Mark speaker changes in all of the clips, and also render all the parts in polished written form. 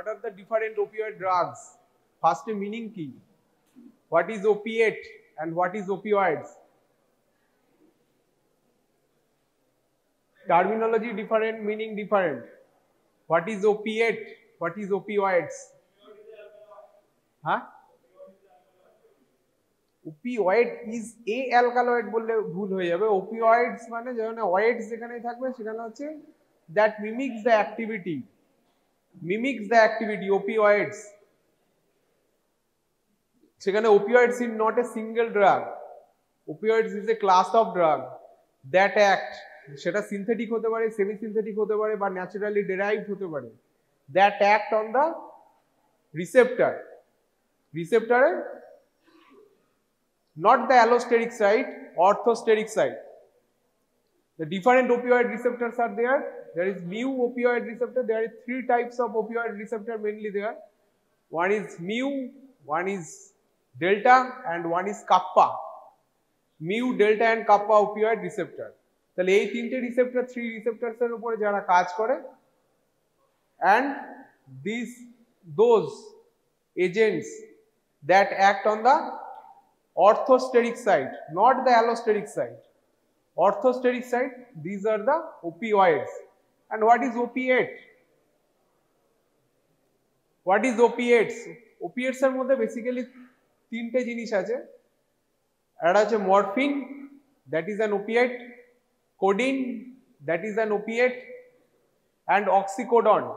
Speaker 1: What are the different opioid drugs? First meaning key. What is opiate and what is opioids? Terminology different, meaning different. What is opiate? What is opioids? Huh? Opioid is a alkaloid বললে ভুল হয়ে যাবে। Opioids মানে যেখানে oids যেখানেই থাকবে সেখানে হচ্ছে that mimics the activity. Mimics the activity, opioids. সেখানে opioids is not a single drug. Opioids is a class of drug that act. সেটা সিনথেটিক হতে পারে, সেমি সিনথেটিক হতে পারে বা ন্যাচারালি ডেরাইভড হতে পারে। That act on the receptor. Receptor, not the allosteric side, orthosteric side. The different opioid receptors are there. There is mu opioid receptor. There are 3 types of opioid receptor mainly there. One is mu, one is delta, and one is kappa. Mu, delta, and kappa opioid receptor. তাহলে এই তিনটে receptor 3 রিসেপ্টরস এর উপরে যারা কাজ করে, and those agents that act on the orthosteric side, not the allosteric side. Orthosteric side, these are the opioids. And what is opiate? What is opiates? Opiates এর মধ্যে বেসিক্যালি তিনটে জিনিস আছে। একটা হচ্ছে morphine, that is an opiate, codeine, that is an opiate, and oxycodone.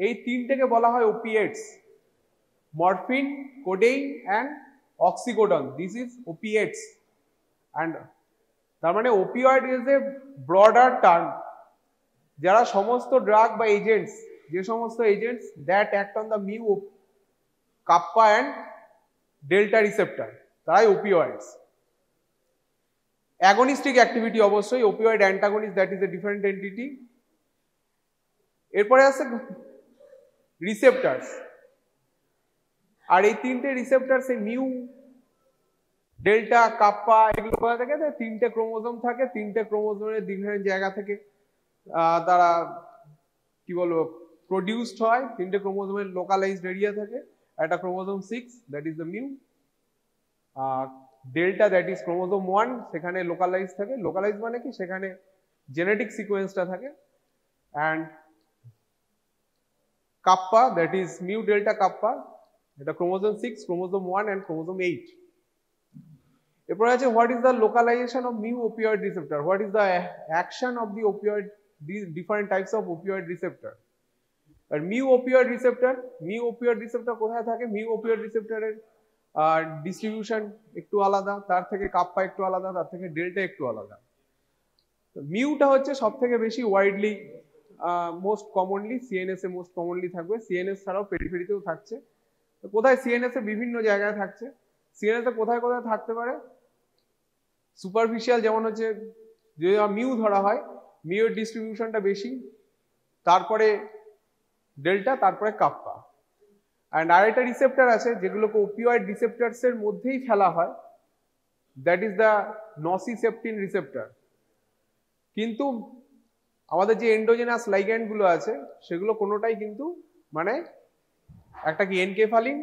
Speaker 1: এই তিনটেকে বলা হয় opiates. Morphine, codeine, and oxycodone. This is opiates. And তার মানে opioid is a broader term. যারা সমস্ত ড্রাগ বা এজেন্টস, যে সমস্ত agents that act on the mu, kappa and delta receptor, তারাই opioids. Agonistic activity অবশ্যই, opioid antagonist, that is a different entity. এরপরে আছে receptors. আর এই তিনটে রিসেপ্টরস এই মিউ, ডেল্টা, কাপ্পা এগুলো কোথা থেকে? তিনটে ক্রোমোজোম থাকে, তিনটে ক্রোমোজোমের ডিফারেন্ট জায়গা থেকে তারা কি বলবো প্রডিউসড হয়। তিনটে ক্রোমোজোমের লোকালাইজড এরিয়া থাকে। একটা chromosome 6, that is the mu. Delta, that is chromosome 1, সেখানে লোকালাইজ থাকে। লোকালাইজ মানে কি? সেখানে জেনেটিক সিকোয়েন্সটা থাকে। And kappa, that is mu delta kappa, এটা ক্রোমোজোম 6, ক্রোমোজোম 1 and ক্রোমোজোম 8. এরপর আছে what is the localization of mu opioid receptor, what is the action of the opioid, these different types of opioid receptor. আর mu opioid receptor কোথায় থাকে? Mu opioid receptor এর distribution একটু আলাদা, তার থেকে কাপ্পা একটু আলাদা, তার থেকে ডেল্টা একটু আলাদা। মিউটা হচ্ছে সব থেকে বেশি ওয়াইডলি মোস্ট কমনলি সিএনএস এ মোস্ট কমনলি থাকবে। সিএনএস ছাড়াও পেরিফেরিতেও থাকছে। কোথায়? সিএনএস এ বিভিন্ন জায়গায় থাকছে। সিএনএস এ কোথায় কোথায় থাকতে পারে? সুপারফিশিয়াল, যেমন হচ্ছে যে মিউ ধরা হয়, মিউ এর ডিস্ট্রিবিউশনটা বেশি, তারপরে ডেল্টা, তারপরে কাপ্পা। অ্যান্ড আরেকটা রিসেপ্টর আছে যেগুলোকে ওপিওয়েড রিসেপ্টরস এর মধ্যেই ফেলা হয়, দ্যাট ইজ দ্য নসিসেপ্টিন রিসেপ্টর। কিন্তু আমাদের যে এন্ডোজেনাস লাইগ্যান্ড গুলো আছে সেগুলো কোনোটাই কিন্তু মানে একটা কি এনকেফালিন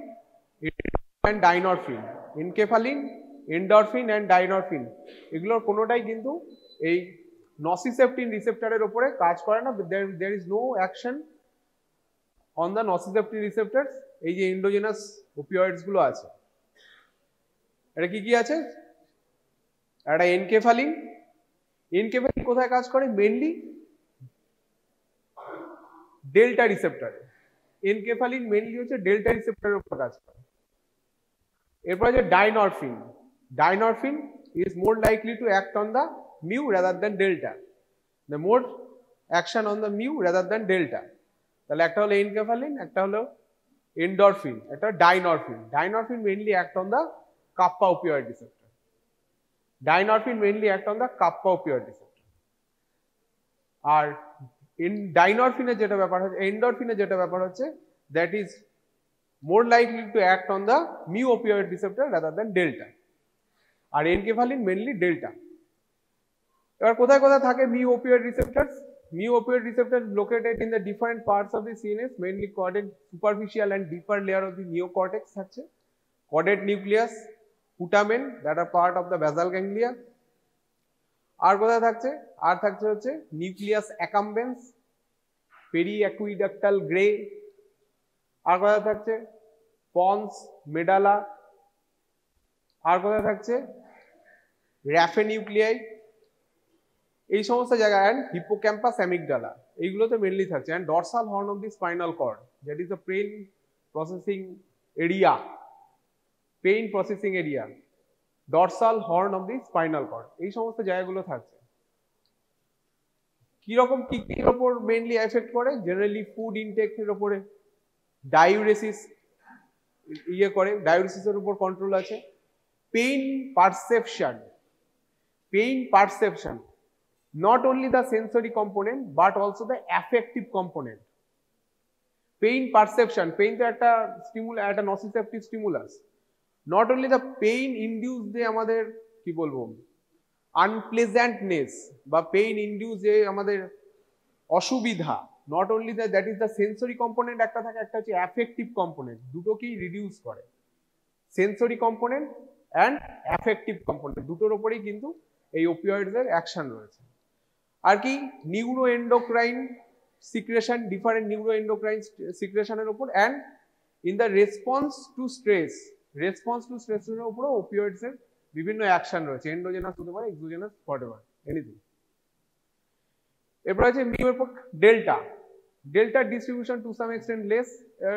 Speaker 1: এন্ড ডাইনরফিন, এনকেফালিন, এন্ডরফিন এন্ড ডাইনরফিন, এগুলোর কোনোটাই কিন্তু এই নসিসেপ্টিন রিসেপ্টরের উপরে কাজ করে না। There is no action on the nociceptin receptors. এই যে এন্ডোজেনাস ওপিওয়েডস গুলো আছে, এটা কি কি আছে? একটা এনকেফালিন। এনকেফালিন কোথায় কাজ করে? মেইনলি ডেল্টা রিসেপ্টরে। এনকেফালিন মেইনলি হচ্ছে ডেল্টা রিসেপ্টরের উপর কাজ করে। এরপর আছে ডাইনরফিন। ডাইনরফিন is more likely to act on the mu rather than delta. The more action on the mu rather than delta. তাহলে একটা হলো এনকেফালিন, একটা হলো এন্ডরফিন, একটা dynorphin. Dynorphin mainly act on the kappa opioid receptor. Dynorphin mainly act on the kappa opioid receptor. আর ডাইনরফিনের যেটা ব্যাপার হচ্ছে, এন্ডরফিনের যেটা ব্যাপার হচ্ছে, that is more likely to act on the mu opioid receptor rather than delta. R এনকেফালিন mainly delta. এবার কোথায় কোথায় থাকে mu opioid receptors? mu opioid receptor is located in the different parts of the CNS, mainly caudate, superficial and deeper layer of the neocortex থাকছে, caudate nucleus, putamen that are part of the basal ganglia. আর কোথায় থাকছে? আর থাকছে হচ্ছে nucleus অ্যাকাম্বেন্স, পেরিঅ্যাকুইডাক্টাল grey. আর কোথায় থাকছে? Ponds, medulla. আর কোথায় থাকছে? Raphe nuclei. এই সমস্ত জায়গায় অ্যান্ড হিপোক্যাম্পাস অ্যামিগডালা এইগুলোতে মেনলি থাকছে। And dorsal horn of the spinal cord that is the pain processing area, pain processing area, dorsal horn of the spinal cord, এই সমস্ত জায়গাগুলো থাকছে। কিরকম কির ওপর মেইনলি এফেক্ট করে? জেনারেলি ফুড ইনটেকের ওপরে, ডাইউরেসিস করে, ডাইউরেসিসের উপর কন্ট্রোল আছে। Pain perception, pain perception, not only the sensory component but also the affective component. Pain perception, pain তো একটা স্টিমুলাস, একটা nociceptive stimulus. Not only the pain induce যে আমাদের কি বলবো আনপ্লেজেন্টনেস বা পেইন ইনডিউস যে আমাদের অসুবিধা, not only that is the sensory component একটা থাকে, একটা হচ্ছে অ্যাফেক্টিভ কম্পোনেন্ট, দুটোকেই রিডিউস করে। Sensory component and affective component দুটোর উপরেই কিন্তু এই ওপিওয়েডসের অ্যাকশন রয়েছে। আর কি neuroendocrine secretion, different neuroendocrine সিক্রেশনের উপর, and in the response to stress, response to স্ট্রেসের উপরও ওপিওয়েডসের বিভিন্ন অ্যাকশন রয়েছে, এন্ডোজেনাস হতে পারে, এক্সোজেনাস, হোয়াটএভার, এনিথিং। এরপর আছে মিউ এর delta, delta distribution to some extent less,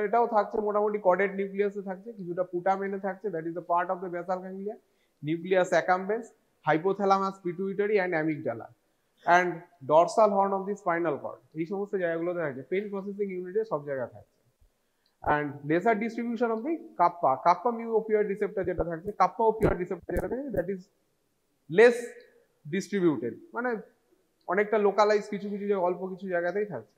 Speaker 1: এটাও থাকছে মোটামুটি কর্ডেট নিউক্লিয়াসে থাকছে, কিছুটা পুটামেনে থাকছে, that is the part of the basal ganglia, nucleus accumbens, hypothalamus, pituitary and amygdala, and dorsal horn of the spinal cord, এই সমস্ত জায়গাগুলোতে থাকছে। পেইন প্রসেসিং ইউনিটে সব জায়গায় থাকছে। And lesser distribution of the kappa, kappa mu opioid receptor যেটা থাকছে, কাপ্পা ওপিওয়েড রিসেপ্টর যেটা থাকে, দ্যাট ইজ লেস ডিস্ট্রিবিউটেড, মানে অনেকটা লোকালাইজ, কিছু কিছু অল্প কিছু জায়গাতেই থাকছে।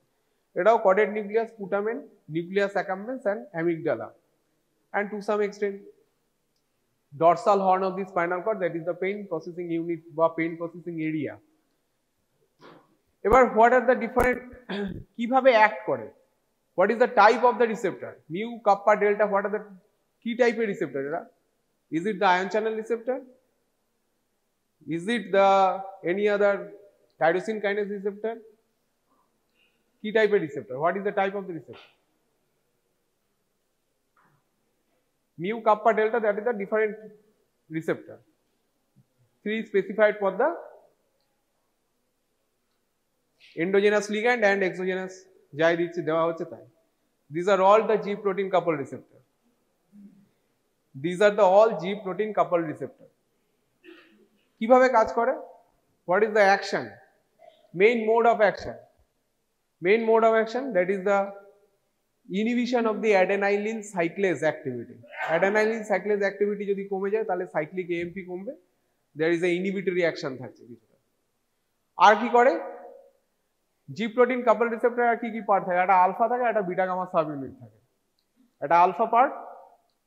Speaker 1: এটাও caudate nucleus, putamen, nucleus accumbens and amygdala, and to some extent dorsal horn of the spinal cord, that is the pain processing unit বা pain processing area. এবার what are the different কিভাবে অ্যাক্ট করে, what is the type of the receptor, mu, kappa, delta, what are the কি টাইপের receptor এরা? Is it the ion channel receptor? Is it the any other tyrosine kinase receptor? কি টাইপের receptor? What is the type of the receptor? Mu, kappa, delta, that is the different receptor. 3 specified for the endogenous ligand and exogenous যাই দিচ্ছে দেওয়া হচ্ছে তাই। These are all the G protein coupled receptor. These are the all G protein coupled receptor. কিভাবে কাজ করে? What is the action? Main mode of action. Main mode of action, that is the inhibition of the adenylyl cyclase activity. Adenylyl cyclase activity যদি কমে যায় তাহলে cyclic AMP কমবে, there is a inhibitory action থাকছে কিছুটা। আর কি করে? G protein coupled receptor আর কি কি পার্ট থাকে? একটা আলফা থাকে, একটা বিটা গামা সাব ইউনিট থাকে। একটা alpha part,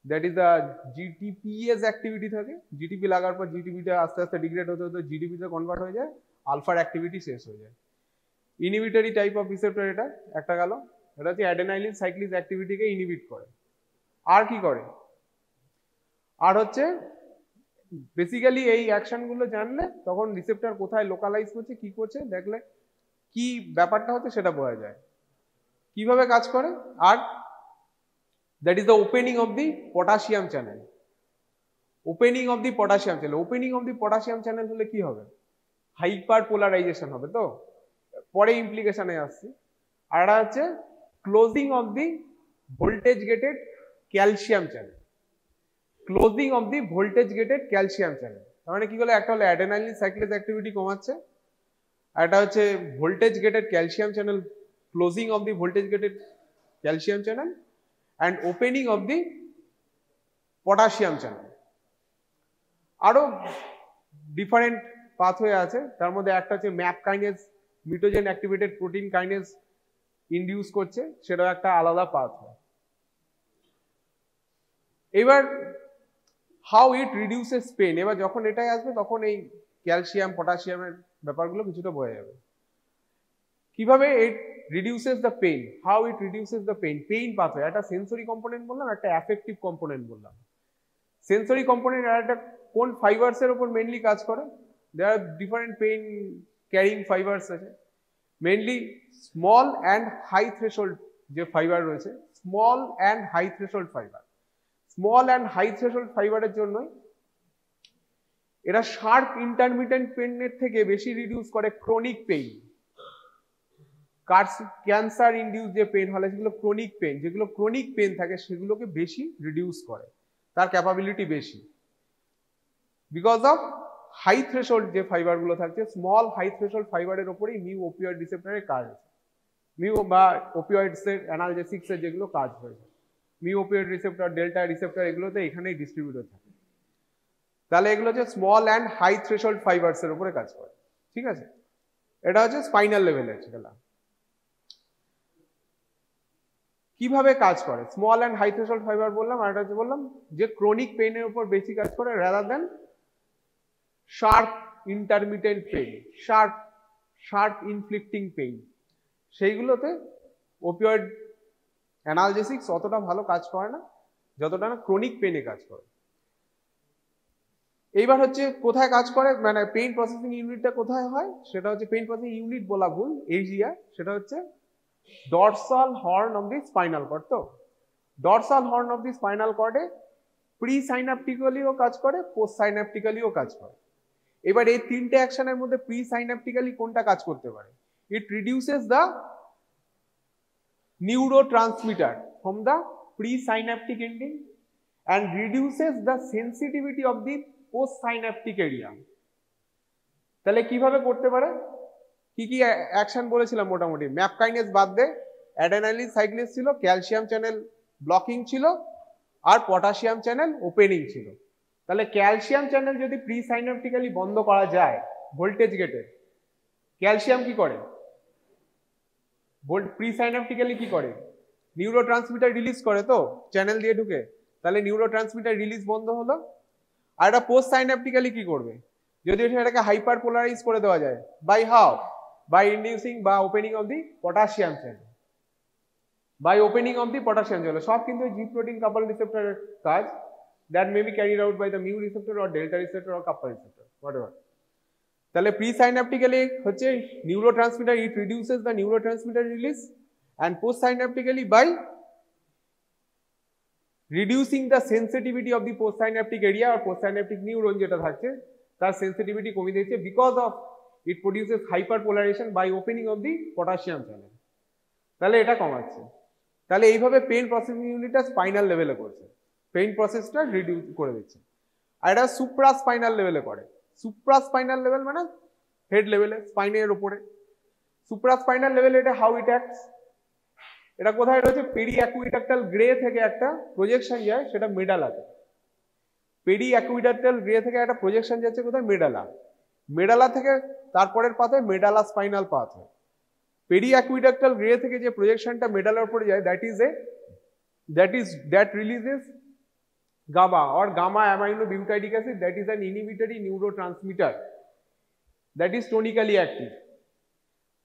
Speaker 1: that is the GTPase activity থাকে, GTP লাগার পর GTP টা আস্তে আস্তে ডিগ্রেড হতে হতে GTP তে কনভার্ট হয়ে যায়, আলফার অ্যাক্টিভিটি শেষ হয়ে যায়। ইনহিবিটরি টাইপ অফ রিসেপ্টর এটা একটা গেল, এটা হচ্ছে অ্যাডেনাইলিন সাইক্লিস অ্যাক্টিভিটিকে ইনহিবিট করে। আর কি করে? আর হচ্ছে বেসিক্যালি এই অ্যাকশনগুলো জানলে তখন রিসেপ্টর কোথায় লোকালাইজ করছে, কি করছে দেখলে কি ব্যাপারটা হচ্ছে সেটা বোঝা যায়। কিভাবে কাজ করে? আর that is the opening of the potassium channel. Opening of the potassium channel. Opening of the potassium channel হলে কি হবে? হাইপার পোলারাইজেশন হবে, তো পরে ইমপ্লিকেশনে আসছে। আর এটা হচ্ছে closing of the voltage gated calcium channel, closing of the voltage gated calcium channel. তার মানে কি হলো? একটা হলো অ্যাডেনাইলিন সাইক্লেজ অ্যাক্টিভিটি কমাচ্ছে, আর এটা হচ্ছে voltage gated calcium channel, closing of the voltage gated calcium channel and opening of the potassium channel. আরো ডিফারেন্ট পাথওয়ে আছে, তার মধ্যে একটা হচ্ছে MAP kinase, mitogen activated protein kinase induce করছে, সেটাও একটা আলাদা পাথওয়ে। এবার হাউ ইট রিডিউসেস পেইন, এবার যখন এটাই আসবে তখন এই ক্যালসিয়াম পটাশিয়ামের ব্যাপারগুলো কিছুটা বোঝা যাবে। কিভাবে it reduces the pain, how it reduces the pain, pain pathway, একটা সেন্সরি কম্পোনেন্ট বললাম, একটা অ্যাফেক্টিভ কম্পোনেন্ট বললাম। সেন্সরি কম্পোনেন্ট আর একটা কোন ফাইবারস এর উপর মেইনলি কাজ করে, there are different pain carrying fibres আছে, mainly small and high threshold যে ফাইবার রয়েছে, small and high threshold fibre, small and high threshold ফাইবারের জন্যই এরা শার্প ইন্টারমিটেন্ট পেইনের থেকে বেশি রিডিউস করে ক্রনিক পেইন। ক্যান্সার ইনডিউস যে পেইন হলে সেগুলো ক্রনিক পেইন, যেগুলো ক্রনিক পেইন থাকে সেগুলোকে বেশি রিডিউস করে, তার ক্যাপাবিলিটি বেশি, বিকজ অফ হাই থ্রেশহোল্ড যে ফাইবারগুলো থাকছে, স্মল হাই থ্রেশহোল্ড ফাইবারের উপরেই মিউ ওপিওয়েড রিসেপ্টরের কাজ আছে, মিউ বা ওপিওয়েডসের অ্যানালজেসিক্সের যেগুলো কাজ হয়েছে, mu opioid receptor, delta receptor, এগুলোতে এখানেই ডিস্ট্রিবিউট থাকে। তাহলে এগুলো হচ্ছে স্মল অ্যান্ড হাই থ্রেশহোল্ড ফাইবারসের উপরে কাজ করে, ঠিক আছে। এটা হচ্ছে স্পাইনাল লেভেলের খেলা। কিভাবে কাজ করে, small and high threshold fibre বললাম, আর এটা হচ্ছে বললাম যে ক্রনিক পেইনের উপর বেশি কাজ করে rather than sharp intermittent pain, sharp inflicting pain, সেইগুলোতে ওপিওয়েড অ্যানালজেসিক্স অতটা ভালো কাজ করে না যতটা না ক্রনিক পেইনে কাজ করে। এইবার হচ্ছে কোথায় কাজ করে, মানে পেইন প্রসেসিং ইউনিটটা কোথায় হয়, সেটা হচ্ছে পেইন প্রসেসিং ইউনিট বলা ভুল, এরিয়া, সেটা হচ্ছে dorsal horn of the spinal cord. তো dorsal horn of the spinal কর্ডে প্রি সাইন্যাপটিক্যালিও কাজ করে, পোস্ট সাইন্যাপটিক্যালিও কাজ করে। এবার এই তিনটে অ্যাকশনের মধ্যে প্রি সাইন্যাপটিক্যালি কোনটা কাজ করতে পারে, ইট reduces the neurotransmitter from the presynaptic ending and reduces the sensitivity of the postsynaptic area। তাহলে কিভাবে করতে পারে, কি কি অ্যাকশন বলেছিলাম মোটামুটি, ম্যাপ কাইনেজ বাদ দে, অ্যাডেনাইলিন সাইক্লেজ ছিল, ক্যালসিয়াম চ্যানেল ব্লকিং ছিল, আর পটাশিয়াম চ্যানেল ওপেনিং ছিল। তাহলে ক্যালসিয়াম চ্যানেল যদি প্রিসাইন্যাপটিক্যালি বন্ধ করা যায় ভোল্টেজ গেটে, ক্যালসিয়াম কি করে, প্রিসাইন্যাপটিক্যালি কি করে, নিউরোট্রান্সমিটার রিলিজ করে তো চ্যানেল দিয়ে ঢুকে, তাহলে নিউরোট্রান্সমিটার রিলিজ বন্ধ হলো। আর এটা পোস্ট সাইন্যাপটিক্যালি কি করবে, যদি সেটাকে হাইপার পোলারাইজ করে দেওয়া যায়, বাই হাউ, বাই ইন্ডিউসিং বা opening of the potassium channel, by opening of the potassium channel, সব কিন্তু জি প্রোটিন কাপল রিসেপ্টরের কাজ, that may be carried out by the mu receptor or delta receptor or couple receptor, whatever. তাহলে presynaptically হচ্ছে neurotransmitter, it reduces the neurotransmitter release, and postsynaptically by reducing the sensitivity of the postsynaptic area or postsynaptic neuron যেটা থাকছে তার sensitivity কমিয়ে দিচ্ছে, because of it produces hyperpolarisation by opening of the potassium channel, তাহলে এটা কমাচ্ছে। তাহলে এইভাবে pain processing ইউনিটটা স্পাইনাল লেভেলে করছে, পেইন প্রসেসটা রিডিউস করে দিচ্ছে। আর এটা সুপ্রাস্পাইনাল লেভেলে করে, সুপ্রাস্পাইনাল লেভেল মানে হেড লেভেলে, স্পাইনের উপরে। সুপ্রাস্পাইনাল লেভেলে এটা হাউ ইট অ্যাক্টস, এটা কোথায় রয়েছে, পেরি অ্যাকুইডাক্টাল গ্রে থেকে একটা প্রজেকশন যায় সেটা মেডালাতে, পেরি অ্যাকুইডাক্টাল গ্রে থেকে একটা প্রজেকশন যাচ্ছে কোথায়, মেডালা, মেডালা থেকে তারপরের পাথ হয় মেডালা স্পাইনাল পাথ হয়। পেরি অ্যাকুইডাক্টাল গ্রে থেকে যে প্রজেকশনটা মেডালার উপরে যায়, that releases GABA or gamma aminobutyric acid, that is an inhibitory neurotransmitter that is tonically active।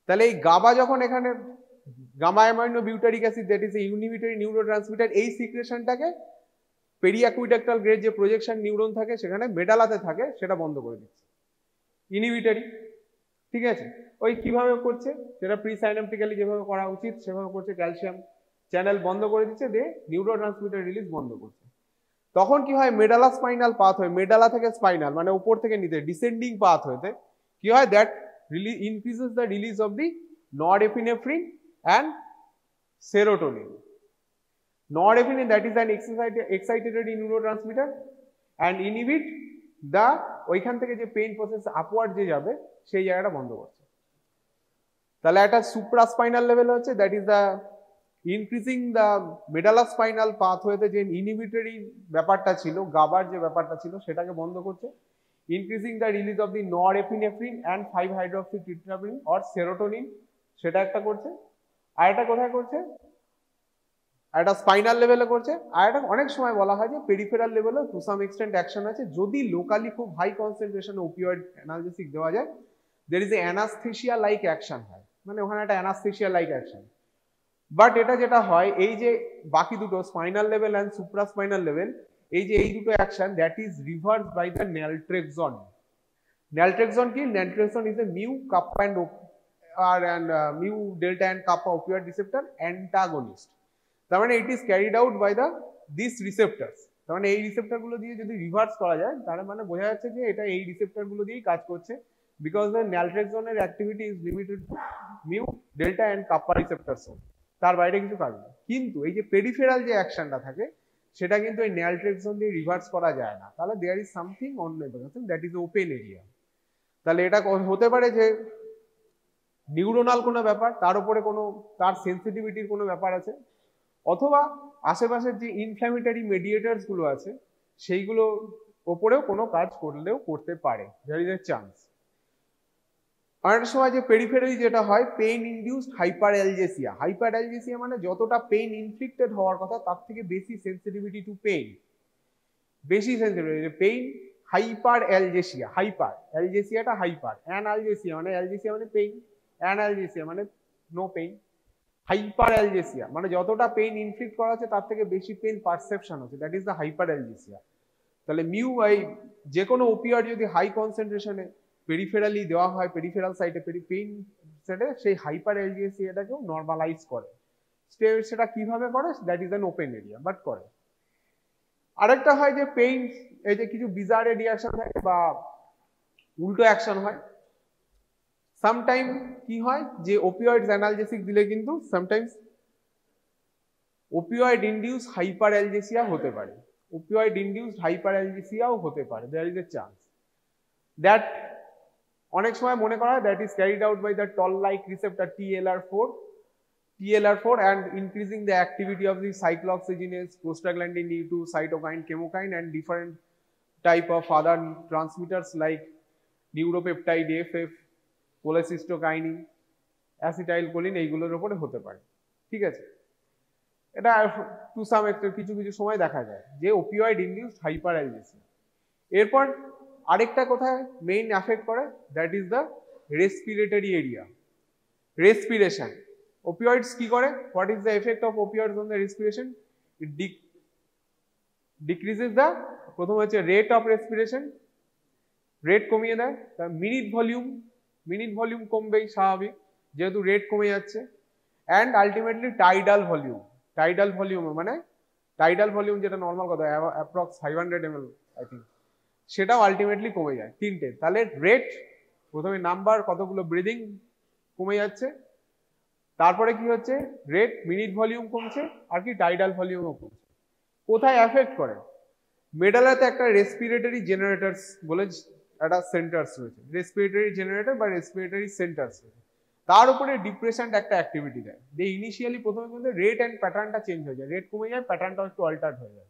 Speaker 1: তাহলে এই GABA যখন এখানে gamma aminobutyric acid, that is a inhibitory neurotransmitter, এই সিক্রেশনটাকে পেরিঅ্যাকুইডাক্টাল গ্রেড যে প্রজেকশন নিউরন থাকে সেখানে মেডালাতে থাকে সেটা বন্ধ করে দিচ্ছে, ইনহিবিটরি, ঠিক আছে। ওই কিভাবে করছে সেটা প্রিসাইন্যাপটিক্যালি যেভাবে করা উচিত সেভাবে করছে, ক্যালসিয়াম চ্যানেল বন্ধ করে দিচ্ছে, দিয়ে নিউরোট্রান্সমিটার রিলিজ বন্ধ করছে। তখন কি হয়, মেডালা স্পাইনাল পাথ হয়, মেডালা থেকে স্পাইনাল মানে উপর থেকে নিচে ডিসেন্ডিং পাথ হয়েছে, কি হয়, that increases the release of the norepinephrine and serotonin। Norepinephrine, that is an excitatory neurotransmitter and inhibit the ওইখান থেকে যে পেইন প্রসেস আপওয়ার্ড যে যাবে সেই জায়গাটা বন্ধ করছে। তাহলে একটা সুপ্রাস্পাইনাল লেভেল হচ্ছে, that is the increasing the medulla spinal পাথওয়েতে যে ইনহিবিটরি ব্যাপারটা ছিল, গাবার যে ব্যাপারটা ছিল সেটাকে বন্ধ করছে, increasing the release of the norepinephrine and five hydroxytryptamine or serotonin, সেটা একটা করছে। আর এটা কোথায় করছে, এটা স্পাইনাল লেভেলে করছে। আর এটা অনেক সময় বলা হয় যে পেরিফেরাল লেভেলে টু সাম এক্সটেন্ট অ্যাকশন আছে, যদি লোকালি খুব হাই কনসেন্ট্রেশন ওপিওয়েড অ্যানালজেসিক দেওয়া যায়, there is a anaesthesia like action হয়, মানে ওখানে একটা অ্যানাস্থেশিয়া লাইক অ্যাকশন। বাট এটা যেটা হয়, এই যে বাকি দুটো spinal level and supraspinal level, এই যে এই দুটো action that is reverse by the naltrexone. Naltrexone কি? Naltrexone is a mu kappa and mu delta and kappa opioid receptor antagonist. তার মানে it is carried out by these receptors. তার মানে এই রিসেপ্টর গুলো দিয়ে যদি রিভার্স করা যায় তার মানে বোঝা যাচ্ছে যে এটা এই রিসেপ্টর গুলো দিয়েই কাজ করছে, বিকজ দ্য ন্যালট্রেক্সনের activity is limited mu delta and kappa receptors, তার বাইরে কিছু কাজ না। কিন্তু এই যে পেরিফেরাল যে অ্যাকশনটা থাকে সেটা কিন্তু এই ন্যালট্রেক্সন দিয়ে রিভার্স করা যায় না। তাহলে there is something on that is open area. তাহলে এটা হতে পারে যে নিউরোনাল কোনো ব্যাপার, তার উপরে কোনো তার সেন্সিটিভিটির কোনো ব্যাপার আছে, অথবা আশেপাশের যে ইনফ্ল্যামেটরি মেডিয়েটার্স গুলো আছে সেইগুলো ওপরেও কোনো কাজ করলেও করতে পারে, দেয়ার ইজ এ চান্স। অনেক সময় যে পেরিফেরালি যেটা হয়, পেইন ইনডিউসড হাইপারঅ্যালজেসিয়া। হাইপারঅ্যালজেসিয়া মানে যতটা পেইন ইনফ্লিক্টেড হওয়ার কথা তার থেকে বেশি সেন্সিটিভিটি টু পেইন, বেশি সেন্সিটিভিটি পেইন, হাইপারঅ্যালজেসিয়া। হাইপারঅ্যালজেসিয়াটা হাইপার, অ্যানালজেসিয়া মানে অ্যালজেসিয়া মানে পেইন, অ্যানালজেসিয়া মানে নো পেইন, হাইপারঅ্যালজেসিয়া মানে যতটা পেইন ইনফ্লিক্ট করা হচ্ছে তার থেকে বেশি পেইন পারসেপশন হচ্ছে, দ্যাট ইজ দ্য হাইপারঅ্যালজেসিয়া। তাহলে মিউ এই যে কোনো ওপিওয়েড যদি হাই কনসেন্ট্রেশনে পেরিফেরালি দেওয়া হয়, পেরিফেরাল সাইটে পেইন সাইটে, সেই হাইপারঅ্যালজেসিয়াটাকেও নর্মালাইজ করে। সেটা কিভাবে করে? That is an open area, but করে। আরেকটা হয় যে পেইন, এই যে কিছু বিজারে রিঅ্যাকশন থাকে বা উল্টো অ্যাকশন হয়। সামটাইম কি হয় যে ওপিওয়েডস অ্যানালজেসিক দিলে কিন্তু সামটাইমস ওপিওয়েড ইনডিউস হাইপারঅ্যালজেসিয়া হতে পারে, ওপিওয়েড ইনডিউসড হাইপারঅ্যালজেসিয়াও হতে পারে, there is a chance. That অনেক সময় মনে করা হয় that is carried out by the toll like receptor TLR4 and increasing the activity of the cyclooxygenase, prostaglandin E2, cytokine, chemokine and different type of other transmitters like neuropeptide FF, cholecystokinin, acetylcholine, এইগুলোর উপরে হতে পারে। ঠিক আছে, এটা two some extent কিছু কিছু সময় দেখা যায় যে ওপিওয়েড ইনডিউসড হাইপারঅ্যালজেসিয়া। এরপর আরেকটা কোথায় মেইন এফেক্ট করে, that is the respiratory area, respiration. Opioids কি করে? What is the effect of opioids on the respiration? It decreases the, প্রথম হচ্ছে রেট অফ রেসপিরেশন, রেট কমিয়ে দেয়, মিনিট ভলিউম কমবেই স্বাভাবিক যেহেতু রেট কমে যাচ্ছে, অ্যান্ড আলটিমেটলি টাইডাল ভলিউম মানে টাইডাল ভলিউম যেটা নর্মাল কথা অ্যাপ্রক্স 500 ml আই থিঙ্ক, সেটাও আলটিমেটলি কমে যায়। তিনটে, তাহলে রেট প্রথমে নাম্বার কতগুলো ব্রিদিং কমে যাচ্ছে, তারপরে কি হচ্ছে রেট, মিনিট ভলিউম কমছে, আর কি টাইডাল ভলিউমও কমছে। কোথায় এফেক্ট করে? মেডালাতে একটা রেসপিরেটরি জেনারেটরস বলে একটা সেন্টার্স রয়েছে, রেসপিরেটরি জেনারেটর বা রেসপিরেটরি সেন্টার্স রয়েছে, তার উপরে ডিপ্রেশন একটা অ্যাক্টিভিটি দেয়। যে ইনিশিয়ালি প্রথমে কিন্তু রেট অ্যান্ড প্যাটার্নটা চেঞ্জ হয়ে যায়, রেট কমে যায়, প্যাটার্নটা একটু অল্টার্ড হয়ে যায়।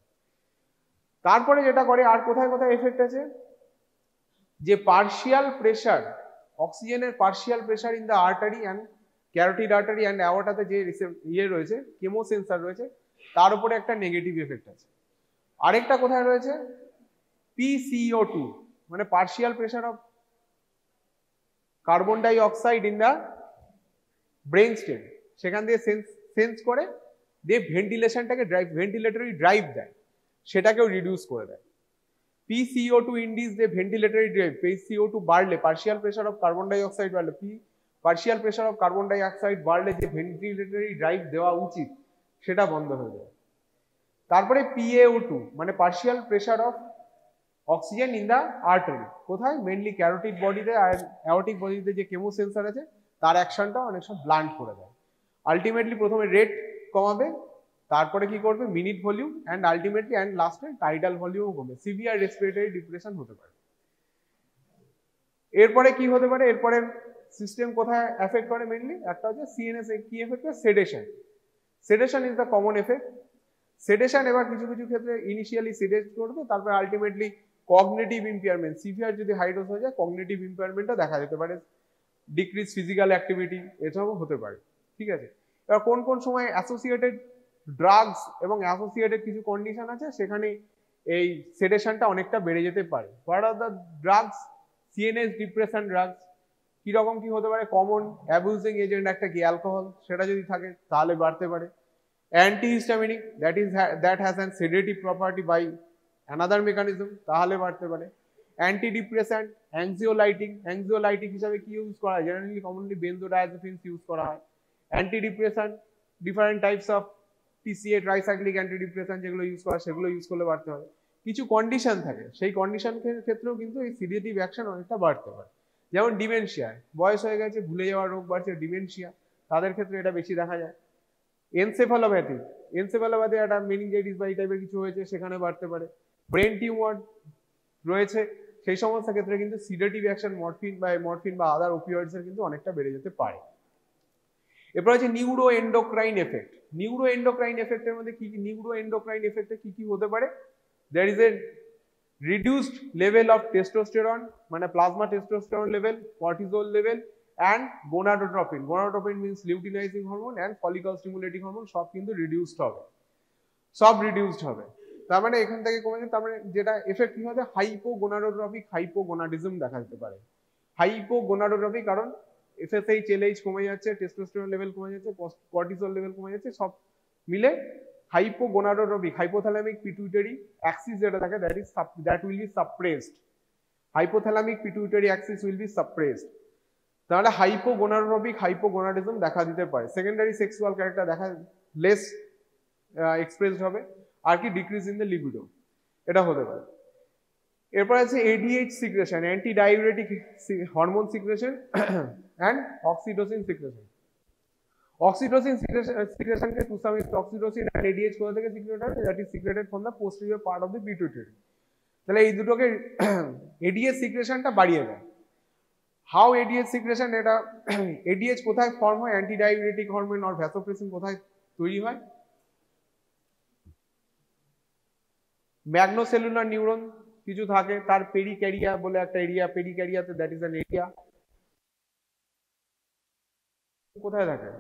Speaker 1: তারপরে যেটা করে, আর কোথায় কোথায় এফেক্ট আছে, যে পার্শিয়াল প্রেশার, অক্সিজেনের partial pressure in the artery and carotid artery and অ্যাওর্টাতে যে রয়েছে, কেমো সেন্সার রয়েছে, তার উপরে একটা নেগেটিভ এফেক্ট আছে। আরেকটা কোথায় রয়েছে, PCO2 মানে partial pressure of carbon dioxide in the brain stem, সেখান দিয়ে সেন্স করে দিয়ে ভেন্টিলেশনটাকে ভেন্টিলেটরি ড্রাইভ দেয়, সেটাকেও রিডিউস করে দেয়। PCO2 ইন্ডিউস যে ভেন্টিলেটরি ড্রাইভ, PCO2 বাড়লে, partial pressure of carbon dioxide বাড়লে, partial pressure of carbon dioxide বাড়লে যে ভেন্টিলেটরি ড্রাইভ দেওয়া উচিত সেটা বন্ধ হয়ে যায়। তারপরে PaO2 মানে partial pressure of oxygen in the artery, কোথায়? মেনলি ক্যারোটিড বডিতে আর অ্যাওর্টিক বডিতে যে কেমো সেন্সার আছে তার অ্যাকশনটা অনেক সময় ব্লান্ট করে দেয়। আলটিমেটলি প্রথমে রেট কমাবে, তারপরে কি করবে minute volume, and ultimately and লাস্টে টাইডাল ভলিউম কমবে, সিভিয়ার রেসপিরেটরি ডিপ্রেশন হতে পারে। এরপরে কি হতে পারে? এরপরে সিস্টেম কোথায় এফেক্ট করে? মেনলি একটা হচ্ছে সিএনএস কি এফেক্ট করে? Sedation is the common effect. Sedation এবার কিছু কিছু ক্ষেত্রে ইনিশিয়ালি সেডেট করবে, তারপরে আলটিমেটলি কগনিটিভ ইম্পেয়ারমেন্ট, সিভিয়ার যদি হাই ডোজ হয়ে যায় কগনিটিভ ইম্পেয়ারমেন্টও দেখা যেতে পারে, ডিক্রিজ ফিজিক্যাল অ্যাক্টিভিটি এসবও হতে পারে। ঠিক আছে, এবার কোন কোন সময় অ্যাসোসিয়েটেড ড্রাগস এবং অ্যাসোসিয়েটেড কিছু কন্ডিশন আছে সেখানে এই সেডেশনটা অনেকটা বেড়ে যেতে পারে। What are the drugs? CNS depression drugs, কিরকম কি হতে পারে, কমন অ্যাবিউজিং এজেন্ট একটা কি অ্যালকোহল, সেটা যদি থাকে তাহলে বাড়তে পারে। Antihistaminic that has an sedative property by another mechanism, তাহলে বাড়তে পারে। অ্যান্টিডিপ্রেসেন্ট, অ্যাংজিওলাইটিক হিসাবে কি ইউজ করা হয়, জেনারেলি কমনলি বেনজোডায়াজেপিনস ইউজ করা হয়। Antidepressant, different types of TCA tricyclic antidepressant যেগুলো ইউজ করা, সেগুলো ইউজ করলে বাড়তে হবে। কিছু কন্ডিশন থাকে, সেই কন্ডিশনের ক্ষেত্রেও কিন্তু এই সিডেটিভ অ্যাকশন অনেকটা বাড়তে পারে। যেমন ডিমেনশিয়া, বয়স হয়ে গেছে, ভুলে যাওয়ার রোগ বাড়ছে, ডিমেনশিয়া, তাদের ক্ষেত্রে এটা বেশি দেখা যায়। এনসেফালোপ্যাথি একটা মেনিনজাইটিস বা এই টাইপের কিছু হয়েছে, সেখানে বাড়তে পারে। ব্রেন টিউমার রয়েছে, সেই সমস্ত ক্ষেত্রে কিন্তু সিডেটিভ অ্যাকশন মরফিন বা আদার ওপিওয়েডস এর কিন্তু অনেকটা বেড়ে যেতে পারে। এরপর আছে neuroendocrine effect. Neuroendocrine এফেক্টের মধ্যে কি কি, নিউরো এন্ডোক্রাইন এফেক্টে কি কি হতে পারে, there is a reduced level of testosterone, মানে plasma testosterone level, cortisol level and gonadotropin. Gonadotropin means luteinizing hormone and follicle stimulating hormone, সব কিন্তু রিডিউসড হবে। তার মানে এখান থেকে কমে যাবে। তার মানে যেটা এফেক্ট কি হবে, হাইপোগোনাডোট্রপিক হাইপোগোনাডিজম দেখা যেতে পারে। হাইপোগোনাডোট্রপিক কারণ FSH LH কমে যাচ্ছে, টেস্টোস্টেরন লেভেল কমে যাচ্ছে, কর্টিসল লেভেল কমে যাচ্ছে, সব মিলে হাইপোগোনাডোট্রপিক, হাইপোথ্যালামিক পিটুইটারি অ্যাক্সিস যেটা থাকে that will be suppressed. Hypothalamic pituitary axis will be suppressed. তাহলে হাইপোগোনাডোট্রপিক হাইপোগোনাডিজম দেখা দিতে পারে। সেকেন্ডারি সেক্সুয়াল ক্যারেক্টার দেখা লেস এক্সপ্রেসড হবে, আর কি ডিক্রিজ ইন দ্য লিবিডো, এটা হতে পারে। এরপর আছে ADH secretion, antidiuretic hormone secretion and oxytocin secretion. Oxytocin সিক্রেশনকে to some extent oxytocin and ADH কোথা থেকে সিক্রেট হয়, that is secreted from the posterior part of the pituitary. তাহলে এই দুটোকে ADH সিক্রেশনটা বাড়িয়ে দেয়। হাউ ADH সিক্রেশন, এটা ADH কোথায় ফর্ম হয়, অ্যান্টি ডাইউরেটিক হরমোন আর ভ্যাসোপ্রেসিন কোথায় তৈরি হয়, ম্যাগনোসেলুলার নিউরন কিছু থাকে, তার পেরিক্যারিয়া বলে একটা এরিয়া, পেরিক্যারিয়াতে দ্যাট ইজ অ্যান এরিয়া কোথায় থাকে,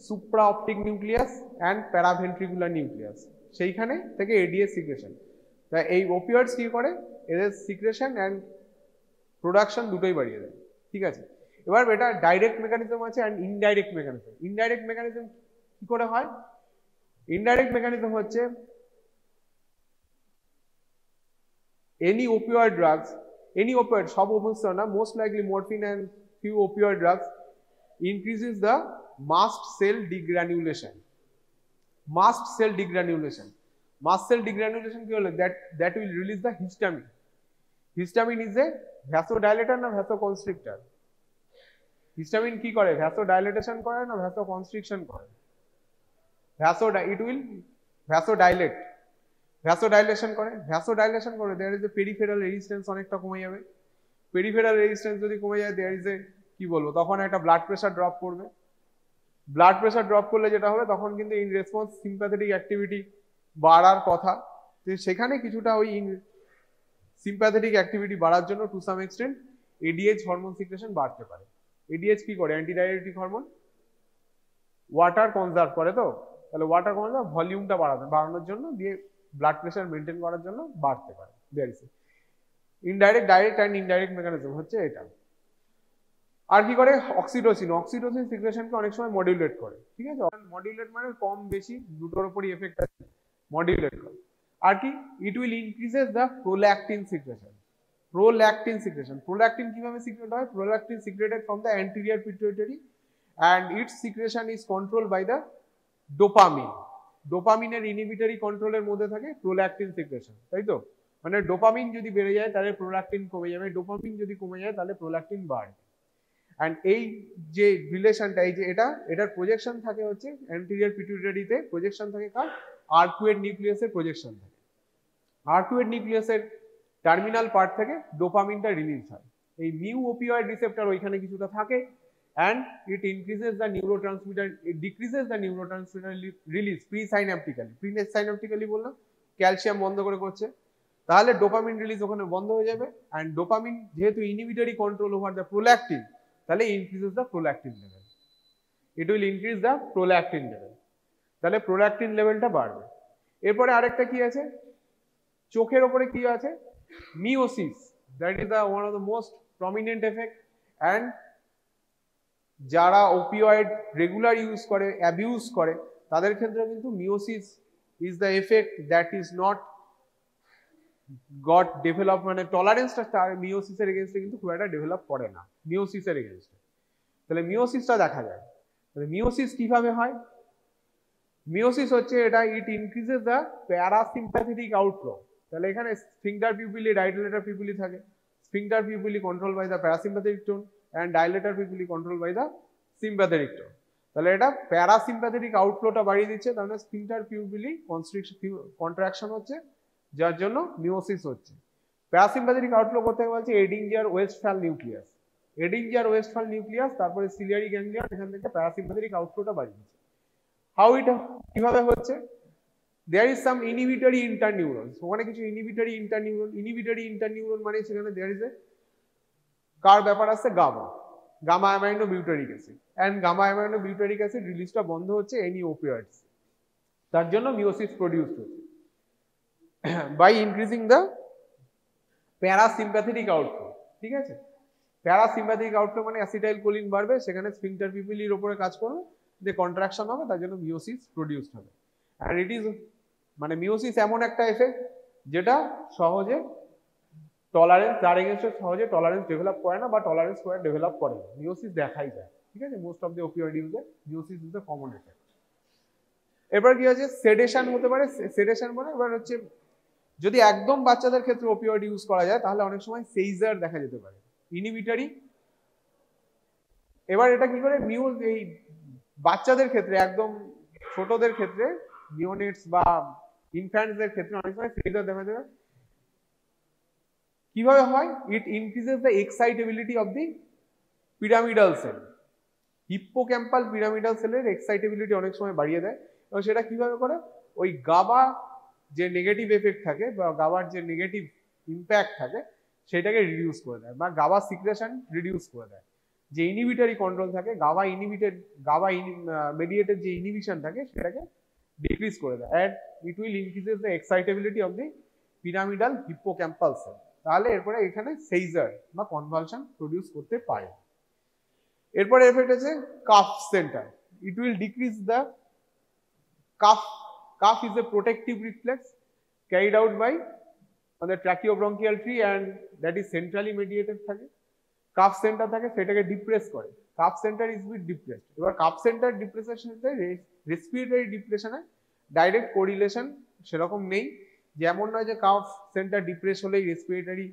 Speaker 1: supraoptic nucleus and paraventricular nucleus, সেইখানে থেকে ADH সিক্রেশন। তাই এই ওপিওয়েডস কি করে, এদের সিক্রেশন অ্যান্ড প্রোডাকশন দুটোই বাড়িয়ে দেয়। ঠিক আছে, এবার এটা ডাইরেক্ট মেকানিজম আছে and indirect mechanism. Indirect mechanism কি করে হয়, ইনডাইরেক্ট মেকানিজম হচ্ছে any opioid drugs, সব অবস্থা না, most likely morphine and few opioid drugs increases the mast cell degranulation. Mast cell degranulation কি হলো, that will release the histamine. Histamine is a vasodilator না vasoconstrictor? Histamine কি করে, vasodilation করে না vasoconstriction করে? It will vasodilate, vasodilation করে, there is a peripheral resistance অনেকটা কমে যাবে। peripheral resistance যদি কমে যায়, there is a কি বলবো, তখন একটা ব্লাড প্রেশার ড্রপ করবে। ব্লাড প্রেশার ড্রপ করলে যেটা হবে, তখন কিন্তু ইন রেসপন্স সিম্প্যাথেটিক অ্যাক্টিভিটি বাড়ার কথা, সেখানে কিছুটা ওই সিম্প্যাথেটিক অ্যাক্টিভিটি বাড়ার জন্য to some extent ADH hormone secretion বাড়তে পারে। ADH কি করে, antidiuretic hormone, water conserve করে, তো তাহলে ওয়াটার কনজার্ভ ভলিউমটা বাড়ানোর জন্য, দিয়ে ব্লাড প্রেশার মেনটেন করার জন্য বাড়তে পারে। There is indirect, direct and indirect mechanism হচ্ছে এটা। আর কি করে, অক্সিটোসিন সিক্রেশনকে অনেক সময় মডিউলেট করে। ঠিক আছে, মডিউলেট মানে কম বেশি দুটোর উপরই এফেক্ট আছে, মডিউলেট করে। আর কি, it will increases the prolactin secretion. Prolactin কিভাবে সিক্রেট হয়, prolactin secreted from the anterior pituitary and its secretion is control by the dopamine. ডোপামিনের ইনহিবিটরি কন্ট্রোলের মধ্যে থাকে প্রোল্যাকটিন সিক্রেশন, তাই তো? মানে ডোপামিন যদি বেড়ে যায় তাহলে প্রোল্যাকটিন কমে যাবে, ডোপামিন যদি কমে যায় তাহলে প্রোল্যাকটিন বাড়বে। অ্যান্ড এই যে রিলেশনটা, এই যে এটার প্রজেকশন থাকে হচ্ছে অ্যান্টেরিয়র পিটুইটারিতে, প্রজেকশন থাকে কার, আর্কুয়েট নিউক্লিয়াসের প্রজেকশন থাকে। আর্কুয়েট নিউক্লিয়াসের টার্মিনাল পার্ট থেকে ডোপামিনটা রিলিজ হয়, এই মিউ ওপিওয়েড রিসেপ্টর ওইখানে কিছুটা থাকে, and it increases the neurotransmitter, it decreases the neurotransmitter release presynaptically বললাম, ক্যালসিয়াম বন্ধ করছে, তাহলে ডোপামিন রিলিজ ওখানে বন্ধ হয়ে যাবে। and ডোপামিন যেহেতু inhibitory control over the prolactin, তাহলে increases the prolactin level, it will increase the prolactin level, তাহলে প্রোল্যাকটিন লেভেলটা বাড়বে। এরপরে আরেকটা কি আছে, চোখের ওপরে কি আছে, meiosis, that is the one of the most prominent effect, and যারা ওপিওয়েড রেগুলার ইউজ করে, অ্যাবিউজ করে, তাদের ক্ষেত্রে কিন্তু meiosis is the effect that is not goat develop, মানে টলারেন্সটা তার মিওসিসের এগেনস্টে কিন্তু খুব একটা ডেভেলপ করে না মিওসিসের এগেনস্টে। তাহলে মিওসিসটা দেখা যায়। তাহলে মিওসিস কিভাবে হয়? মিওসিস হচ্ছে এটা, it increases the parasympathetic outflow. তাহলে এখানে স্ফিংটার পিউপিলি, ডাইলেটর পিউপিলি থাকে। Sphincter pupillae control by the parasympathetic tone and dilator pupillae control by the sympathetic tone. তাহলে এটা প্যারাসিম্প্যাথেটিক আউটফ্লোটা বাড়িয়ে দিচ্ছে, তাহলে স্ফিংটার পিউপিলি কন্ট্রাকশন হচ্ছে, যার জন্য মিওসিস হচ্ছে। প্যারাসিম্প্যাথেটিক আউটফ্লো করতে বলছে এডিঞ্জার ওয়েস্টফ্যাল নিউক্লিয়াস, এডিঞ্জার ওয়েস্টফ্যাল নিউক্লিয়াস, তারপরে সিলিয়ারি গ্যাংলিয়ন, এখান থেকে প্যারাসিম্প্যাথেটিক আউটফ্লোটা বাড়িয়ে দিচ্ছে। হাউ ইট কিভাবে হচ্ছে? দেয়ার ইজ সাম ইনহিবিটরি ইন্টারনিউরনস, ওখানে কিছু ইনহিবিটরি ইন্টারনিউরন মানে সেখানে দেয়ার ইজ এ কার ব্যাপার আছে gamma aminobutyric acid, and gamma aminobutyric acid রিলিজটা বন্ধ হচ্ছে এনি ওপিওয়েডস, তার জন্য মিওসিস প্রডিউসড হচ্ছে by increasing the parasympathetic outflow. ঠিক আছে, প্যারাসিম্প্যাথেটিক আউটফ্লো মানে অ্যাসিটাইল কোলিন বাড়বে, সেখানে স্ফিংটার পিউপিলির উপরে কাজ করবে, যে কন্ট্রাকশন হবে, তার জন্য মিওসিস প্রডিউসড হবে। অ্যান্ড ইট ইজ, মানে মিওসিস এমন একটা এফেক্ট যেটা সহজে টলারেন্স, তার এগেনস্টে সহজে টলারেন্স ডেভেলপ করে না, বা টলারেন্স করে ডেভেলপ করে না, মিওসিস দেখাই যায়। ঠিক আছে, মোস্ট অফ দ্য ওপিওয়েড ইউজে miosis is the common effect. এবার কি হচ্ছে, সেডেশন হতে পারে। সেডেশন মানে এবার হচ্ছে, যদি একদম বাচ্চাদের ক্ষেত্রে ওপিওয়েড ইউজ করা যায়, তাহলে অনেক সময় সেইজার দেখা যেতে পারে, ইনহিবিটরি। এবার এটা কি করে এই বাচ্চাদের ক্ষেত্রে, একদম ছোটদের ক্ষেত্রে, নিওনেটস বা ইনফ্যান্টসদের ক্ষেত্রে অনেক সময় সেইজার দেখা যাবে। কিভাবে হয়? It increases the excitability of the pyramidal cell, hippocampal pyramidal সেলের এক্সাইটেবিলিটি অনেক সময় বাড়িয়ে দেয়। এবং সেটা কিভাবে করে? ওই গাবা যে নেগেটিভ এফেক্ট থাকে, বা গাবার যে নেগেটিভ ইম্প্যাক্ট থাকে, সেটাকে রিডিউস করে দেয়, বা গাবা সিক্রেশন রিডিউস করে দেয়। যে ইনহিবিটরি কন্ট্রোল থাকে, গাবা মেডিয়েটেড যে ইনহিবিশন থাকে, সেটাকে ডিক্রিজ করে দেয়, and it will increases the excitability of the pyramidal hippocampal cell. তাহলে এরপরে এখানে সেইজার বা কনভালশন প্রডিউস করতে পারে। এরপরে এফেক্ট আছে cough centre, it will decrease the cough is a protective reflex carried out by the tracheobronchial tree and that is centrally mediated থাকে। Cough centre থাকে, সেটাকে ডিপ্রেস করে, cough centre is bit depressed. এবার cough centre ডিপ্রেসের সাথে respiratory ডিপ্রেশনে direct correlation সেরকম নেই, যেমন নয় যে কাফ সেন্টার ডিপ্রেস হলেই রেসপিরেটরি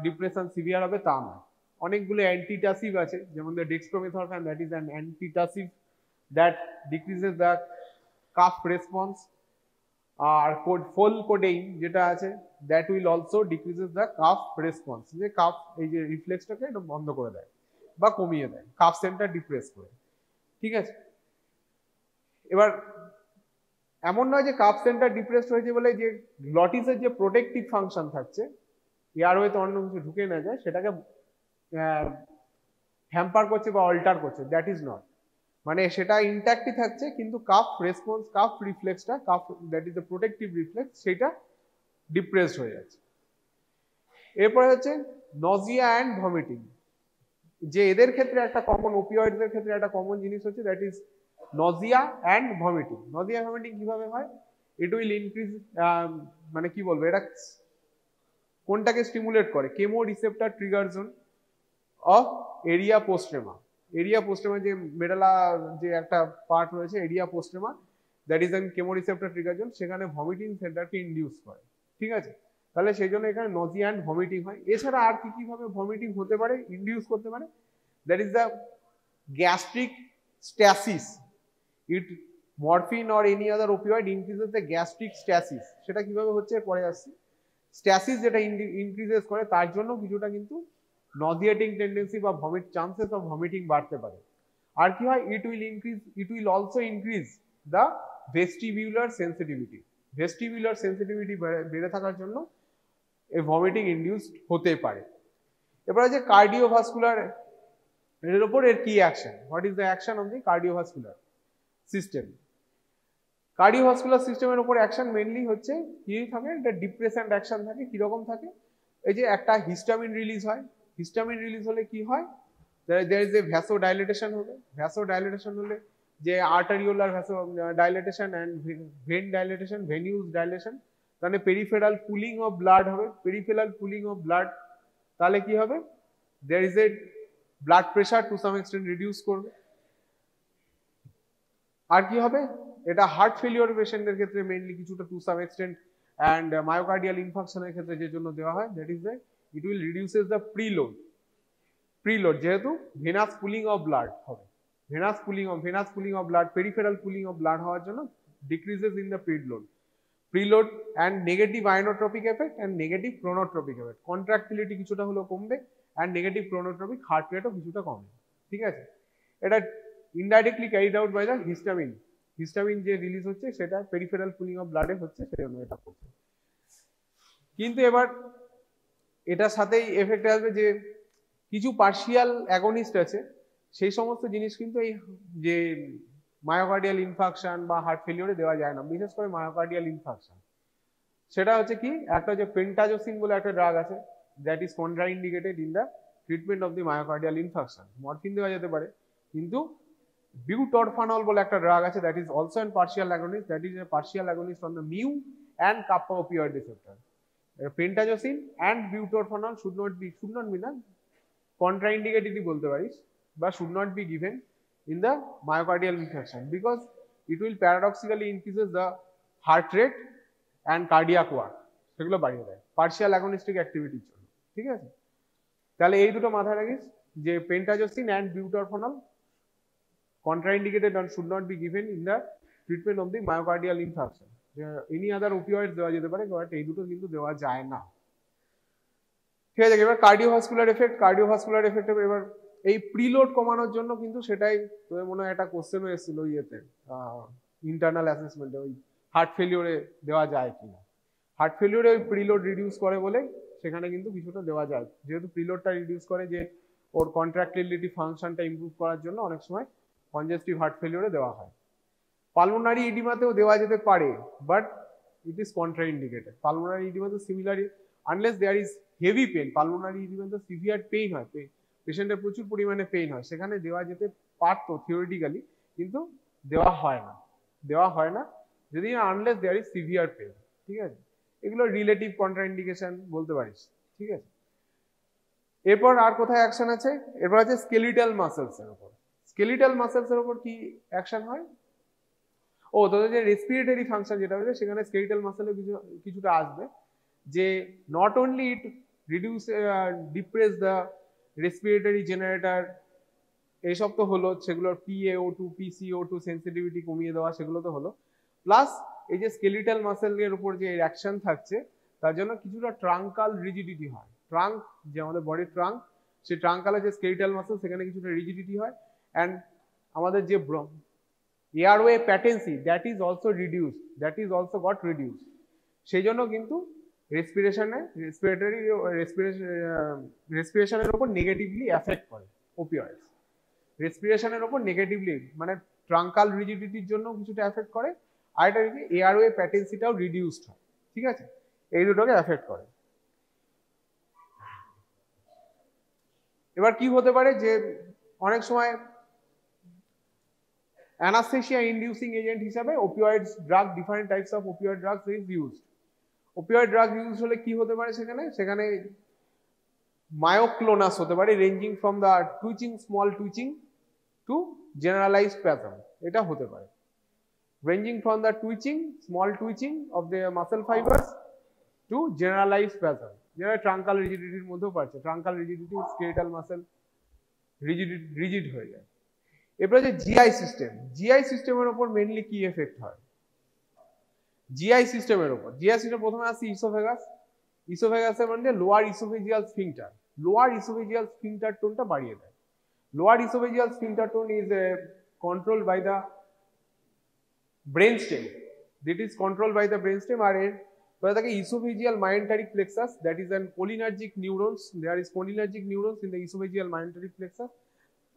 Speaker 1: ডিপ্রেশন সিভিয়ার হবে, তা নয়। অনেকগুলো অ্যান্টিটাসিভ আছে, যেমন the dextromethorphan, that is an antitussive that decreases the cough response. আর ফোলকোডেইন যেটা আছে, that will also decreases the cough response, যে কাফ এই যে রিফ্লেক্সটাকে এটা বন্ধ করে দেয় বা কমিয়ে দেয়, কাফ সেন্টার ডিপ্রেস করে। ঠিক আছে, এবার এমন নয় যে কাফ সেন্টার ডিপ্রেসড হয়েছে বলে যে গ্লটিসের যে প্রোটেক্টিভ ফাংশন থাকছে, এয়ারওয়েতে অন্য কিছু ঢুকে না যায়, সেটাকে হ্যাম্পার করছে বা অল্টার করছে, দ্যাট ইজ নট। মানে সেটা ইনট্যাক্টই থাকছে, কিন্তু কাফ রেসপন্স, কাফ রিফ্লেক্সটা, cough that is the protective reflex, সেটা ডিপ্রেসড হয়ে যাচ্ছে। এরপরে হচ্ছে নজিয়া অ্যান্ড ভমিটিং, যে এদের ক্ষেত্রে একটা কমন, ওপিওয়েডদের ক্ষেত্রে একটা কমন জিনিস হচ্ছে, that is Nazia and vomiting. Nazia vomiting কিভাবে হয়? ইট উইল ইনক্রিজ, মানে কি বলবো, এটা কোনটাকে স্টিমুলেট করে? Chemoreceptor trigger zone of area postrema. Area postrema যে মেডালা যে একটা পার্ট রয়েছে, area postrema, that is an chemoreceptor trigger zone, সেখানে ভমিটিং সেন্টারকে ইনডিউস করে। ঠিক আছে, তাহলে সেই জন্য এখানে নজিয়া অ্যান্ড ভমিটিং হয়। এছাড়া আর কি কিভাবে ভমিটিং হতে পারে, ইনডিউস করতে পারে? That is the gastric stasis. It morphine or any other opioid increases the gastric stasis. সেটা কিভাবে হচ্ছে পরে আসছে। স্ট্যাসিস যেটা ইনক্রিজেস করে, তার জন্য কিছুটা কিন্তু নজিয়েটিং টেন্ডেন্সি বা চান্সেস অফ ভমিটিং বাড়তে পারে। আর কি হয়? It will also increase the vestibular sensitivity. Vestibular sensitivity বেড়ে থাকার জন্য এই ভমিটিং ইনডিউসড হতে পারে। এবার আছে কার্ডিওভাস্কুলার এর উপর এর কি action, what is the action of the cardiovascular system. Cardiovascular সিস্টেমের উপর অ্যাকশন মেইনলি হচ্ছে কি থাকে, এটা ডিপ্রেসেন্ট অ্যাকশন থাকে। কিরকম থাকে? এই যে একটা হিস্টামিন রিলিজ হয়, হিস্টামিন রিলিজ হলে কি হয়, there is a vasodilatation হবে, vasodilatation হলে যে arteriolar vasodilatation and vein dilatation, venous dilation, তাহলে peripheral pooling of blood হবে, peripheral pooling of blood তাহলে কি হবে, there is a blood pressure to some extent reduce করবে। আর কি হবে, এটা হার্ট ফেলিওর পেশেন্টদের ক্ষেত্রে মেইনলি কিছুটা to some extent and myocardial ইনফাকশনের ক্ষেত্রে যে জন্য দেওয়া হয়, that is that it will reduces the preload যেহেতু ভেনাস পুলিং অফ ব্লাড হবে, venous pooling of blood, peripheral pooling of blood হওয়ার জন্য decreases in the preload and negative ionotropic effect and negative chronotropic effect, contractility কিছুটা হলেও কমবে and negative chronotropic heart রেটও কিছুটা কমবে। ঠিক আছে, এটা indirectly carried out by the histamine যে রিলিজ হচ্ছে সেটা পেরিফেরাল পুলিং অফ ব্লাডে হচ্ছে, সেজন্য এটা করছে। কিন্তু এবার এটার সাথেই এফেক্ট আসবে যে কিছু পার্শিয়াল অ্যাগনিস্ট আছে, সেই সমস্ত জিনিস কিন্তু এই যে মায়োকার্ডিয়াল ইনফাকশন বা হার্ট ফেলিওরে দেওয়া যায় না, বিশেষ করে মায়োকার্ডিয়াল ইনফাকশন। সেটা হচ্ছে কি, একটা যে পেন্টাজোসিন বলে একটা ড্রাগ আছে, that is contraindicated in the treatment of the myocardial infarction. Morphine দেওয়া যেতে পারে, কিন্তু বিউটরফানল বলে একটা ড্রাগ আছে, that is also an partial agonist, that is a partial agonist on the mu and kappa opioid receptor. Pentazocine and butorphanol should not be না contraindicated বলতে পারিস, বা should not be given in the myocardial infarction because it will paradoxically increases the heart rate and cardiac work, সেগুলো বাড়িয়ে দেয় partial agnostic অ্যাক্টিভিটির জন্য। ঠিক আছে, তাহলে এই দুটো মাথায় রাখিস যে পেন্টাজোসিন and বিউটরফানল contraindicated and should not be given in the treatment of the myocardial infarction. Any other opioid দেওয়া যেতে পারে, বাট এই দুটো কিন্তু দেওয়া যায় না। ঠিক আছে, এবার কার্ডিওভাস্কুলার এফেক্ট এবার এই প্রিলোড কমানোর জন্য কিন্তু সেটাই তোদের মনে হয় একটা কোশ্চেনও এসেছিল ইয়েতে ইন্টারনাল অ্যাসেসমেন্টে, ওই হার্ট ফেলিওরে দেওয়া যায় কিনা। হার্ট ফেলিওরে ওই প্রিলোড রিডিউস করে বলে সেখানে কিন্তু কিছুটা দেওয়া যায়, যেহেতু প্রিলোডটা রিডিউস করে যে ওর কন্ট্রাক্টিলিটি ফাংশনটা ইমপ্রুভ করার জন্য অনেক সময় কনজেস্টিভ হার্ট ফেলিওরে দেওয়া হয়। পালমোনারি ইডিমাতেও দেওয়া যেতে পারে, but it is contraindicated. Pulmonary ইডিমাতে similarly unless there is heavy pain, pulmonary ইডিমাতে সিভিয়ার পেইন হয়, পেশেন্টের প্রচুর পরিমাণে পেইন হয়, সেখানে দেওয়া যেতে পারতো থিওরিটিক্যালি, কিন্তু দেওয়া হয় না যদি unless there is severe pain. ঠিক আছে, এগুলো রিলেটিভ কন্ট্রাইন্ডিকেশন বলতে পারিস। ঠিক আছে, এরপর আর কোথায় অ্যাকশন আছে, এরপর আছে স্কেলিটাল মাসেলসের উপর। স্কেলিটাল মাসেলসের উপর কি অ্যাকশন হয়, ও তোদের যে রেসপিরেটরি ফাংশন যেটা হচ্ছে সেখানে স্কেলিটাল মাসেলে কিছুটা আসবে, যে not only it reduce depress the respiratory generator, এইসব তো হলো, সেগুলোর PaO2 PCO2 সেন্সিটিভিটি কমিয়ে দেওয়া, সেগুলো তো হলো, প্লাস এই যে স্কেলিটাল মাসেলের উপর যে অ্যাকশন থাকছে তার জন্য কিছুটা ট্রাঙ্কাল রিজিডিটি হয়। ট্রাঙ্ক যে আমাদের বডির ট্রাঙ্ক, সেই ট্রাঙ্কালে যে স্কেলিটাল মাসেল সেখানে কিছুটা রিজিডিটি হয়, অ্যান্ড আমাদের যে airway patency that is also got reduced. সেই জন্য কিন্তু রেসপিরেশনের উপর নেগেটিভলি এফেক্ট করে ওপিওয়েডস, রেসপিরেশনের উপর নেগেটিভলি মানে ট্রাঙ্কাল রিজিডিটির জন্য কিছুটা এফেক্ট করে, আর এটা কি এয়ারওয়ে প্যাটেন্সিটাও রিডিউসড হয়। ঠিক আছে, এই দুটোকে এফেক্ট করে। এবার কি হতে পারে যে অনেক সময় অ্যানাস্থেসিয়া ইনডিউসিং এজেন্ট হিসাবে opioids drug, different types of opioid drugs is used. Opioid drug use হলে কি হতে পারে, সেখানে মায়োক্লোনাস হতে পারে, ranging from the small twitching to generalised spasm, এটা হতে পারে। Ranging from the small twitching of the muscle fibres to generalised spasm, যেটা ট্রাঙ্কাল রিজিডিটির মধ্যেও পাচ্ছে। Truncal rigidity skeletal muscle rigid হয়ে যায়। এরপরে যে জিআই সিস্টেমের উপর মেইনলি কি এফেক্ট হয়, জিআই সিস্টেম প্রথমে আসছে ইসোফেগাসের মধ্যে লোয়ার ইসোফেজিয়াল স্ফিংটার টোনটা বাড়িয়ে দেয়। Lower oesophageal sphincter tone is control by the brainstem, আর এর পরে থাকে oesophageal myenteric plexus, that is an cholinergic neurons, there is cholinergic neurons in the oesophageal myenteric plexus,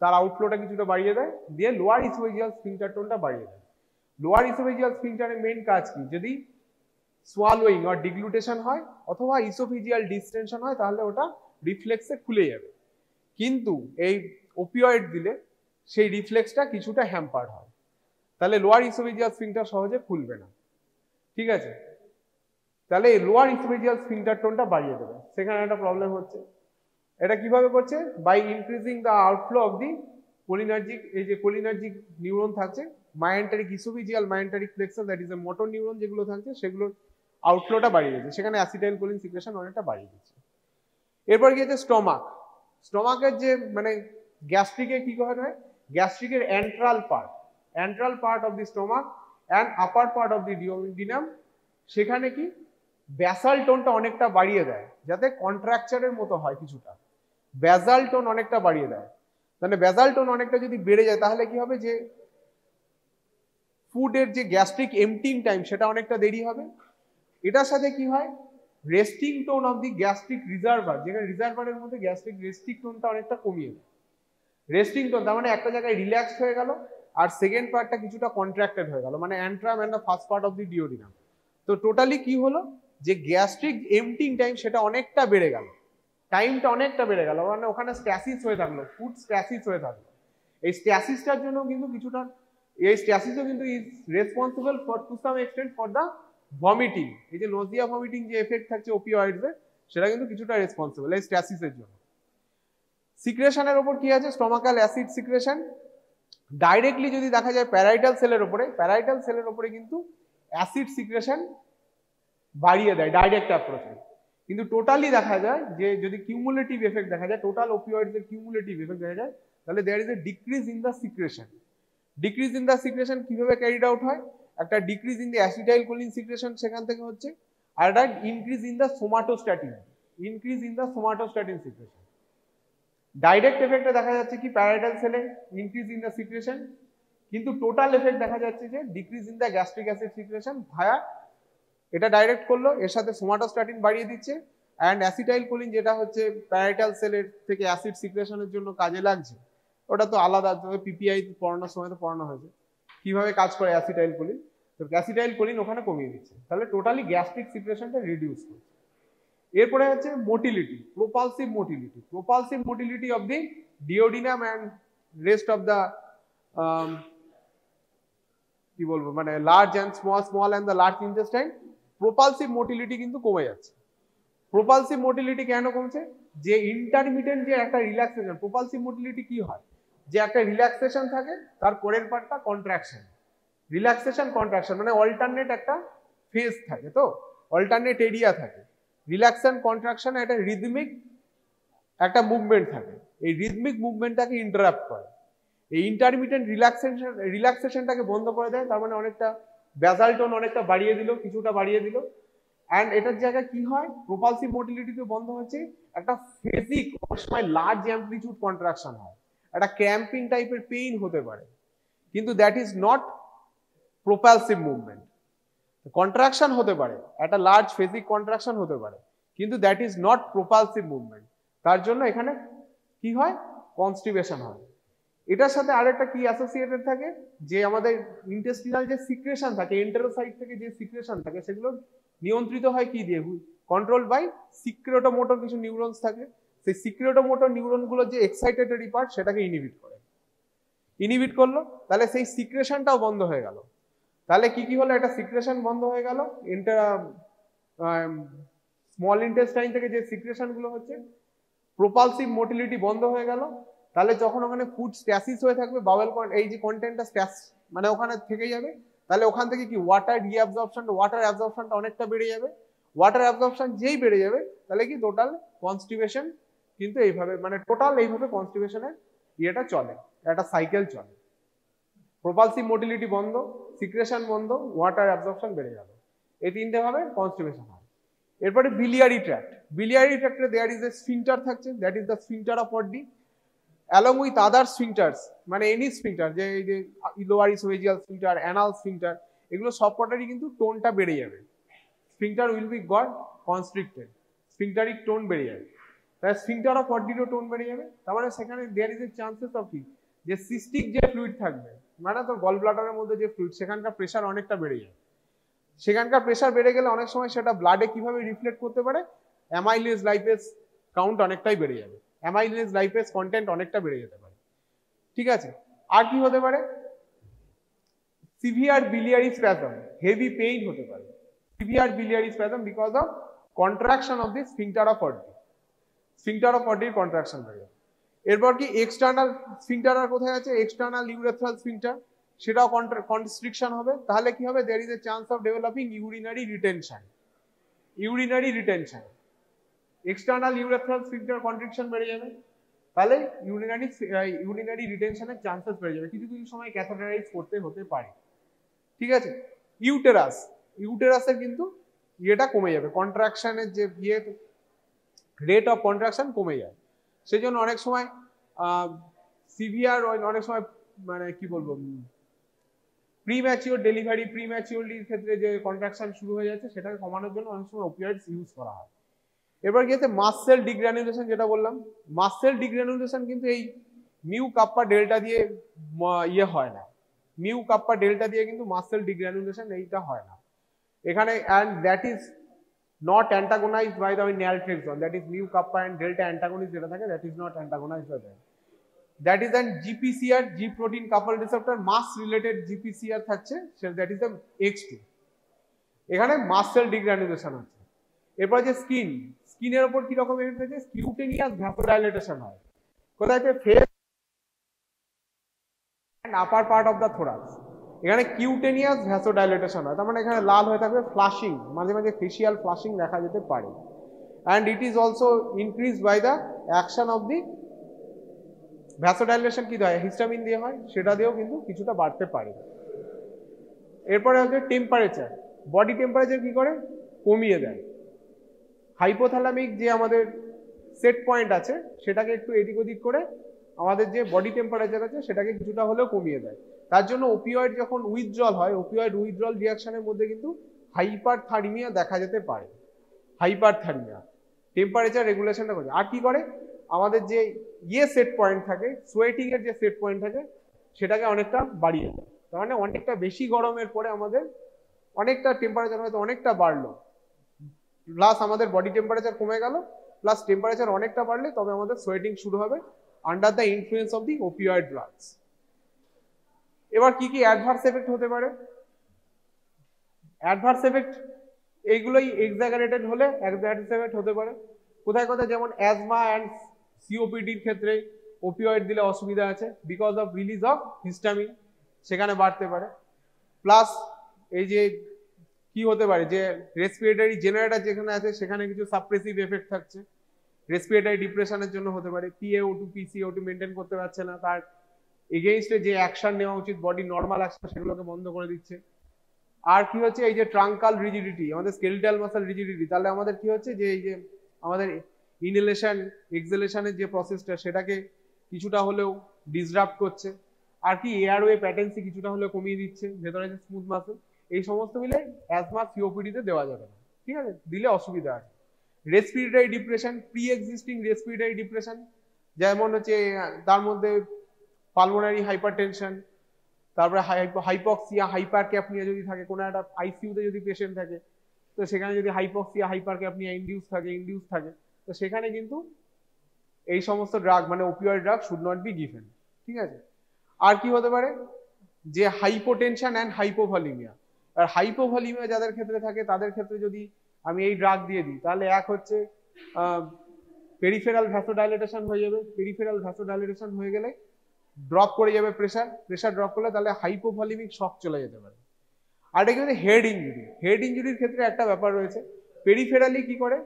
Speaker 1: তার আউটফ্লোটা কিছুটা বাড়িয়ে দেয়, দিয়ে লোয়ার ইসোফেজিয়াল স্ফিংটার টোনটা বাড়িয়ে দেয়। লোয়ার ইসোফেজিয়াল স্ফিংটারের মেইন কাজ কি, যদি সোয়ালোয়িং আর ডিগ্লুটেশন হয় অথবা ইসোফেজিয়াল ডিসটেনশন হয় তাহলে ওটা রিফ্লেক্সে খুলে যাবে। কিন্তু এই ওপিওয়েড দিলে সেই রিফ্লেক্সটা কিছুটা হ্যাম্পার হয়, তাহলে লোয়ার ইসোফেজিয়াল স্ফিংটার সহজে খুলবে না। ঠিক আছে, তাহলে লোয়ার ইসোফেজিয়াল স্ফিংটার টোনটা বাড়িয়ে দেবে, সেখানে একটা প্রবলেম হচ্ছে। এটা কিভাবে করছে? By increasing the outflow of the cholinergic, এই যে কোলিনার্জিক নিউরন থাকছে, myenteric oesophageal myenteric plexus, that is a motor neuron যেগুলো থাকছে, সেগুলোর আউটফ্লোটা বাড়িয়ে দিচ্ছে, সেখানে অ্যাসিটাইল কোলিন সিক্রেশন অনেকটা বাড়িয়ে দিচ্ছে। এরপর গিয়েছে স্টমাক। স্টমাকের যে মানে গ্যাস্ট্রিকে কি হয়, গ্যাস্ট্রিকের antral part of the stomach and upper part of the duodenum, সেখানে কি ব্যাসাল টোনটা অনেকটা বাড়িয়ে দেয়, যাতে কন্ট্রাকচারের মতো হয় কিছুটা, ব্যাসাল টোন অনেকটা বাড়িয়ে দেয়। মানে ব্যাসাল টোন অনেকটা যদি বেড়ে যায় তাহলে কি হবে, যে ফুডের যে গ্যাস্ট্রিক এমটিং টাইম সেটা অনেকটা দেরি হবে। এটার সাথে কি হয়, resting tone of the gastric reservoir, যেখানে রিজার্ভারের মধ্যে গ্যাস্ট্রিক রেস্টিং টোনটা অনেকটা কমিয়ে দেয়। রেস্টিং টোন তার মানে একটা জায়গায় রিল্যাক্সড হয়ে গেল, আর সেকেন্ড পার্টটা কিছুটা কন্ট্রাক্টেড হয়ে গেল, মানে antrum and the first part of the duodenum. তো টোটালি কি হলো, যে গ্যাস্ট্রিক এমটিং টাইম সেটা অনেকটা বেড়ে গেল, টাইমটা অনেকটা বেড়ে গেল, মানে ওখানে স্ট্যাসিস হয়ে থাকলো, ফুড স্ট্যাসিস হয়ে থাকলো। এই স্ট্যাসিসটার জন্য কিন্তু কিছুটা, এই স্ট্যাসিসও কিন্তু is responsible for to some extent for the vomiting, এই যে নজিয়া ভমিটিং যে এফেক্ট থাকছে ওপিওয়েডসে, সেটা কিন্তু কিছুটা রেসপন্সিবল এই স্ট্যাসিসের জন্য। সিক্রেশনের উপর কি আছে, স্টোমাকাল অ্যাসিড সিক্রেশন। ডাইরেক্টলি যদি দেখা যায় প্যারাইটাল সেলের উপরে কিন্তু অ্যাসিড সিক্রেশন বাড়িয়ে দেয় ডাইরেক্ট অ্যাপ্রোচে, কিন্তু টোটালি দেখা যায় যে যদি কিউমুলেটিভ এফেক্ট দেখা যায়, টোটাল ওপিওয়েডসের কিউমুলেটিভ এফেক্ট দেখা যায়, তাহলে there is a decrease in the secretion. Decrease in the secretion কিভাবে ক্যারিড আউট হয়, একটা decrease in the acetylcholine secretion সেখান থেকে হচ্ছে, আর একটা increase in the somatostatin secretion. Direct এফেক্টে দেখা যাচ্ছে কি প্যারাইটাল সেলে ইনক্রিজ ইন দ্য সিক্রেশন, কিন্তু টোটাল এফেক্ট দেখা যাচ্ছে যে decrease in the gastric acid secretion via, এটা ডাইরেক্ট করলো, এর সাথে সোমাটোস্ট্যাটিন বাড়িয়ে দিচ্ছে, অ্যান্ড অ্যাসিটাইল কোলিন যেটা হচ্ছে প্যারাইটাল সেলের থেকে অ্যাসিড সিক্রেশনের জন্য কাজে লাগছে, ওটা তো আলাদা, পিপিআই পড়ানোর সময় তো পড়ানো হয়েছে কিভাবে কাজ করে অ্যাসিটাইল কোলিন, তো অ্যাসিটাইল কোলিন ওখানে কমিয়ে দিচ্ছে, তাহলে টোটালি গ্যাস্ট্রিক সিক্রেশনটা রিডিউস করছে। এরপরে হচ্ছে motility, propulsive motility of the duodenum and rest of the কি বলবো মানে large and small and the large intestine, propulsive motility কিন্তু কমে যাচ্ছে। প্রোপালসিভ মোটিলিটি কেন কমছে, যে ইন্টারমিটেন্ট যে একটা রিল্যাক্সেশন, প্রোপালসিভ মোটিলিটি কি হয়, যে একটা রিল্যাক্সেশন থাকে, তার পরের পার্টটা কন্ট্রাকশন, রিল্যাক্সেশন কন্ট্রাকশন, মানে অল্টারনেট একটা ফেজ থাকে, তো অল্টারনেট এরিয়া থাকে, রিল্যাক্সেশন কন্ট্রাকশন একটা রিদমিক একটা মুভমেন্ট থাকে, এই রিদমিক মুভমেন্টটাকে ইন্টারাপ্ট করে, এই ইন্টারমিটেন্ট রিল্যাক্সেশনটাকে বন্ধ করে দেয়, তার মানে অনেকটা ব্যাসাল টোন অনেকটা বাড়িয়ে দিল, কিছুটা বাড়িয়ে দিল, অ্যান্ড এটার জায়গায় কি হয়, প্রোপালসিভ মোটিলিটিতে বন্ধ হচ্ছে, একটা ফেজিক অনেক সময় লার্জ অ্যাম্পলিটিউড কন্ট্রাকশন হয়, একটা ক্র্যাম্পিং টাইপের পেইন হতে পারে, কিন্তু that is not propulsive movement. Contraction হতে পারে, একটা লার্জ ফেজিক কন্ট্রাকশন হতে পারে, কিন্তু that is not propulsive movement, তার জন্য এখানে কি হয়, কনস্টিপেশন হয়। এটার সাথে আরেকটা কি অ্যাসোসিয়েটেড থাকে, যে আমাদের ইন্টেস্টিনাল যে সিক্রেশন থাকে, এন্টেরোসাইট থেকে যে সিক্রেশন থাকে, সেগুলো নিয়ন্ত্রিত হয় কি দিয়ে, কন্ট্রোল বাই সিক্রেটোমোটর কিছু নিউরনস থাকে, সেই সিক্রেটোমোটর নিউরনগুলো যে এক্সাইটেটরি পার্ট সেটাকে ইনহিবিট করলো, তাহলে সেই সিক্রেশনটাও বন্ধ হয়ে গেল। তাহলে কি কি হলো, একটা সিক্রেশন বন্ধ হয়ে গেল, স্মল ইন্টেস্টাইন থেকে যে সিক্রেশন গুলো হচ্ছে, প্রোপালসিভ মোটিলিটি বন্ধ হয়ে গেল, তাহলে যখন ওখানে ফুড স্ট্যাসিস হয়ে থাকবে, বাওয়েল এই যে কন্টেন্টটা স্ট্যাস মানে ওখানে থেকে যাবে, তাহলে ওখান থেকে কি ওয়াটার অ্যাবজর্পশনটা অনেকটা বেড়ে যাবে, ওয়াটার অ্যাবজর্পশন যেই বেড়ে যাবে, তাহলে কি টোটাল কনস্টিপেশন কিন্তু এইভাবে মানে টোটাল এইভাবে কনস্টিপেশনের ইয়েটা চলে, একটা সাইকেল চলে, প্রোপালসিভ মোটিলিটি বন্ধ, সিক্রেশন বন্ধ, ওয়াটার অ্যাবজর্পশন বেড়ে যাবে, এই তিনটে ভাবে কনস্টিপেশন হয়। এরপরে biliary ট্র্যাক্টে দেয়ার ইজ এ স্ফিংটার থাকছে, that is the sphincter of Oddi, along with other sphincters, মানে এনি স্ফিংটার, যে এই যে lower oesophageal sphincter, anal sphincter, এগুলো সবকটারই কিন্তু টোনটা বেড়ে যাবে, sphincter will be got constricted, sphincteric tone বেড়ে যাবে, তাই স্ফিংটার অফ বডিরও টোন বেড়ে যাবে, তার মানে সেখানে there is a chances of কি, যে সিস্টিক যে ফ্লুইড থাকবে, মানে তোর গল ব্লাডারের মধ্যে যে ফ্লুইড, সেখানকার প্রেশার অনেকটা বেড়ে যায়, সেখানকার প্রেশার বেড়ে গেলে অনেক সময় সেটা ব্লাডে কিভাবে রিফ্লেক্ট করতে পারে, অ্যামাইলেজ লাইপেজ কাউন্ট অনেকটাই বেড়ে যাবে, অ্যামাইলেজ লাইপেজ কন্টেন্ট অনেকটা বেড়ে যেতে পারে, ঠিক আছে। আর কি হতে পারে, severe biliary spasm, heavy pain হতে পারে, severe biliary spasm because of contraction of the sphincter of Oddi, sphincter of অডির কন্ট্রাকশন হয়ে যাবে। এরপর কি এক্সটার্নাল স্ফিংটার আর কোথায় আছে, এক্সটার্নাল ইউরেথ্রাল স্ফিংটার, সেটাও কনস্ট্রিকশন হবে। তাহলে কি হবে, there is a chance of developing urinary retention, urinary retention, external urethral sphincter constriction বেড়ে যাবে, তাহলে ইউরিনারি রিটেনশনের চান্সেস বেড়ে যাবে, কিছু কিছু সময় ক্যাথেটারাইজ করতে হতে পারে। ঠিক আছে। ইউটেরাস, ইউটেরাসের কিন্তু ইয়েটা কমে যাবে, কন্ট্রাকশনের যে ইয়ে রেট অফ কন্ট্রাকশন কমে যায়, সেই জন্য অনেক সময় সিভিয়ার, অনেক সময় মানে কি বলবো, প্রিম্যাচিওর ডেলিভারি, প্রিম্যাচিওরলির ক্ষেত্রে যে কন্ট্রাকশন শুরু হয়ে যাচ্ছে সেটাকে কমানোর জন্য অনেক সময় অপিওয়েডস ইউজ করা হয়। এবার কি আছে, মাসেল ডিগ্রানুলেশন, যেটা বললাম, মাসেল ডিগ্রানুলেশন কিন্তু এই মিউ কাপ্পা ডেল্টা দিয়ে ইয়ে হয় না, মিউ কাপ্পা ডেল্টা দিয়ে কিন্তু মাসেল ডিগ্রানুলেশন এইটা হয় না এখানে, and that is not antagonized by the naltrexone, that is mu kappa and delta antagonist যেটা থাকে, that is not antagonized by that, that is an GPCR, G protein coupled receptor, mass related GPCR থাকছে, that is the X2, এখানে muscle ডিগ্রানুলেশন হচ্ছে। এরপর যে skin, স্কিনের উপর কি রকম এফেক্ট থাকে, কিউটেনিয়াস ভ্যাসোডাইলেটেশন হয়, কোথায়, face and upper part of the thorax, এখানে কিউটেনিয়াস ভ্যাসোডাইলেটেশন হয়, তার মানে এখানে লাল হয়ে থাকবে, ফ্লাশিং, মাঝে মাঝে ফেশিয়াল ফ্লাশিং দেখা যেতে পারে, and it is also increase by the action of the vasodilation, কি হয়, হিস্টামিন দিয়ে হয়, সেটা দিয়েও কিন্তু কিছুটা বাড়তে পারে। এরপরে হচ্ছে টেম্পারেচার, বডি টেম্পারেচার কি করে, কমিয়ে দেয়, হাইপোথ্যালামিক যে আমাদের সেট পয়েন্ট আছে সেটাকে একটু এদিক ওদিক করে আমাদের যে বডি টেম্পারেচার আছে সেটাকে কিছুটা হলেও কমিয়ে দেয়। তার জন্য ওপিওয়েড যখন উইথড্রল হয়, ওপিওয়েড উইথড্রল রিঅ্যাকশনের মধ্যে কিন্তু হাইপারথার্মিয়া দেখা যেতে পারে, হাইপারথার্মিয়া, টেম্পারেচার রেগুলেশনটা করে। আর কি করে, আমাদের যে ইয়ে সেট পয়েন্ট থাকে, সোয়েটিং এর যে সেট পয়েন্ট থাকে সেটাকে অনেকটা বাড়িয়ে দেয়, তার মানে অনেকটা বেশি গরমের পরে আমাদের অনেকটা টেম্পারেচার হয়তো অনেকটা বাড়লো, প্লাস আমাদের বডি টেম্পারেচার কমে গেল, প্লাস টেম্পারেচার অনেকটা বাড়লে তবে আমাদের সোয়েটিং শুরু হবে under the influence of the opioid drugs. এবার কি কি অ্যাডভার্স এফেক্ট হতে পারে, অ্যাডভার্স এফেক্ট এইগুলোই এক্সাগারেটেড হলে অ্যাডভার্স এফেক্ট হতে পারে কোথায় কোথায়, যেমন অ্যাজমা অ্যান্ড সিওপিডির ক্ষেত্রে ওপিওয়েড দিলে অসুবিধা আছে, because of release of histamine সেখানে বাড়তে পারে, প্লাস এই যে কি হতে পারে, যে রেসপিরেটরি জেনারেটর যেখানে আছে সেখানে কিছু সাপ্রেসিভ এফেক্ট থাকছে, রেসপিরেটরি ডিপ্রেশনের জন্য হতে পারে, PaO2 PCO2 মেনটেন করতে পারছে না, তার এগেইনস্টে যে অ্যাকশন নেওয়া উচিত বডি নর্মাল অ্যাকশন সেগুলোকে বন্ধ করে দিচ্ছে। আর কি হচ্ছে, এই যে ট্রাঙ্কাল রিজিডিটি, আমাদের স্কেলিটাল মাসল রিজিডিটি, তাহলে আমাদের কি হচ্ছে, যে এই যে আমাদের ইনহেলেশন এক্সহেলেশনের যে প্রসেসটা সেটাকে কিছুটা হলেও ডিসরাপ্ট করছে। আর কি, এয়ারওয়ে প্যাটেন্সি কিছুটা হলেও কমিয়ে দিচ্ছে, ভেতরে যে স্মুথ মাসল, এই সমস্ত মিলে অ্যাজমা সিওপিডিতে দেওয়া যাবে না, ঠিক আছে, দিলে অসুবিধা আছে। Respiratory depression, pre existing respiratory depression, যেমন হচ্ছে তার মধ্যে পালমোনারি হাইপারটেনশন, তারপরে হাইপক্সিয়া হাইপারক্যাপনিয়া যদি থাকে, কোনো একটা আইসিইউতে যদি পেশেন্ট থাকে, তো সেখানে যদি হাইপক্সিয়া হাইপারক্যাপনিয়া ইনডিউস থাকে, তো সেখানে কিন্তু এই সমস্ত ড্রাগ মানে opioid drug should not be given, ঠিক আছে। আর কি হতে পারে, যে hypotension and hypovolaemia, R hypovolaemia যাদের ক্ষেত্রে থাকে তাদের ক্ষেত্রে যদি আমি এই ড্রাগ দিয়ে দিই, তাহলে এক হচ্ছে পেরিফেরাল ভ্যাসোডাইলেটেশন হয়ে যাবে, পেরিফেরাল ভ্যাসোডাইলেটেশন হয়ে গেলে ড্রপ করে যাবে প্রেশার ড্রপ করলে তাহলে হাইপোভলিমিক শক চলে যেতে পারে। আর এটা কি হচ্ছে হেড ইঞ্জুরি, হেড ইঞ্জুরির ক্ষেত্রে একটা ব্যাপার রয়েছে, পেরিফেরালি কি করে,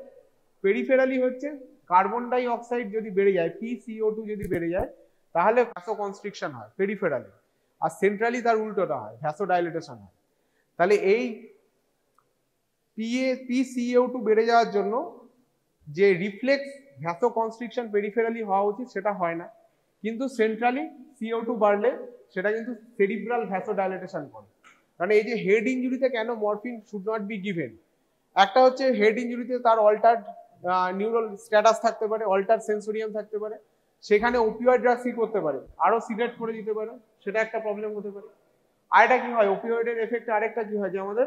Speaker 1: পেরিফেরালি হচ্ছে কার্বন ডাই অক্সাইড যদি বেড়ে যায়, PCO2 যদি বেড়ে যায় তাহলে ভ্যাসোকনস্ট্রিকশন হয় পেরিফেরালি, আর সেন্ট্রালি তার উল্টোটা হয়, ভ্যাসোডাইলেটেশন হয়। তাহলে এই PCO2 বেড়ে যাওয়ার জন্য যে রিফ্লেক্স ভ্যাসোকনস্ট্রিকশন পেরিফেরালি হওয়া উচিত সেটা হয় না, কিন্তু সেন্ট্রালি CO2 বাড়লে সেটা কিন্তু সেরিব্রাল ভ্যাসোডাইলেটেশন করে। কারণ এই যে হেড ইঞ্জুরিতে কেন morphine should not be given, একটা হচ্ছে হেড ইঞ্জুরিতে তার অল্টার্ড নিউরাল স্ট্যাটাস থাকতে পারে, অল্টার সেন্সোরিয়াম থাকতে পারে, সেখানে ওপিওয়েড ড্রাগ কি করতে পারে, আরো সিডেট করে দিতে পারে, সেটা একটা প্রবলেম হতে পারে। আরেকটা কি হয়, ওপিওয়েডের এফেক্টে আরেকটা কি হয়, যে আমাদের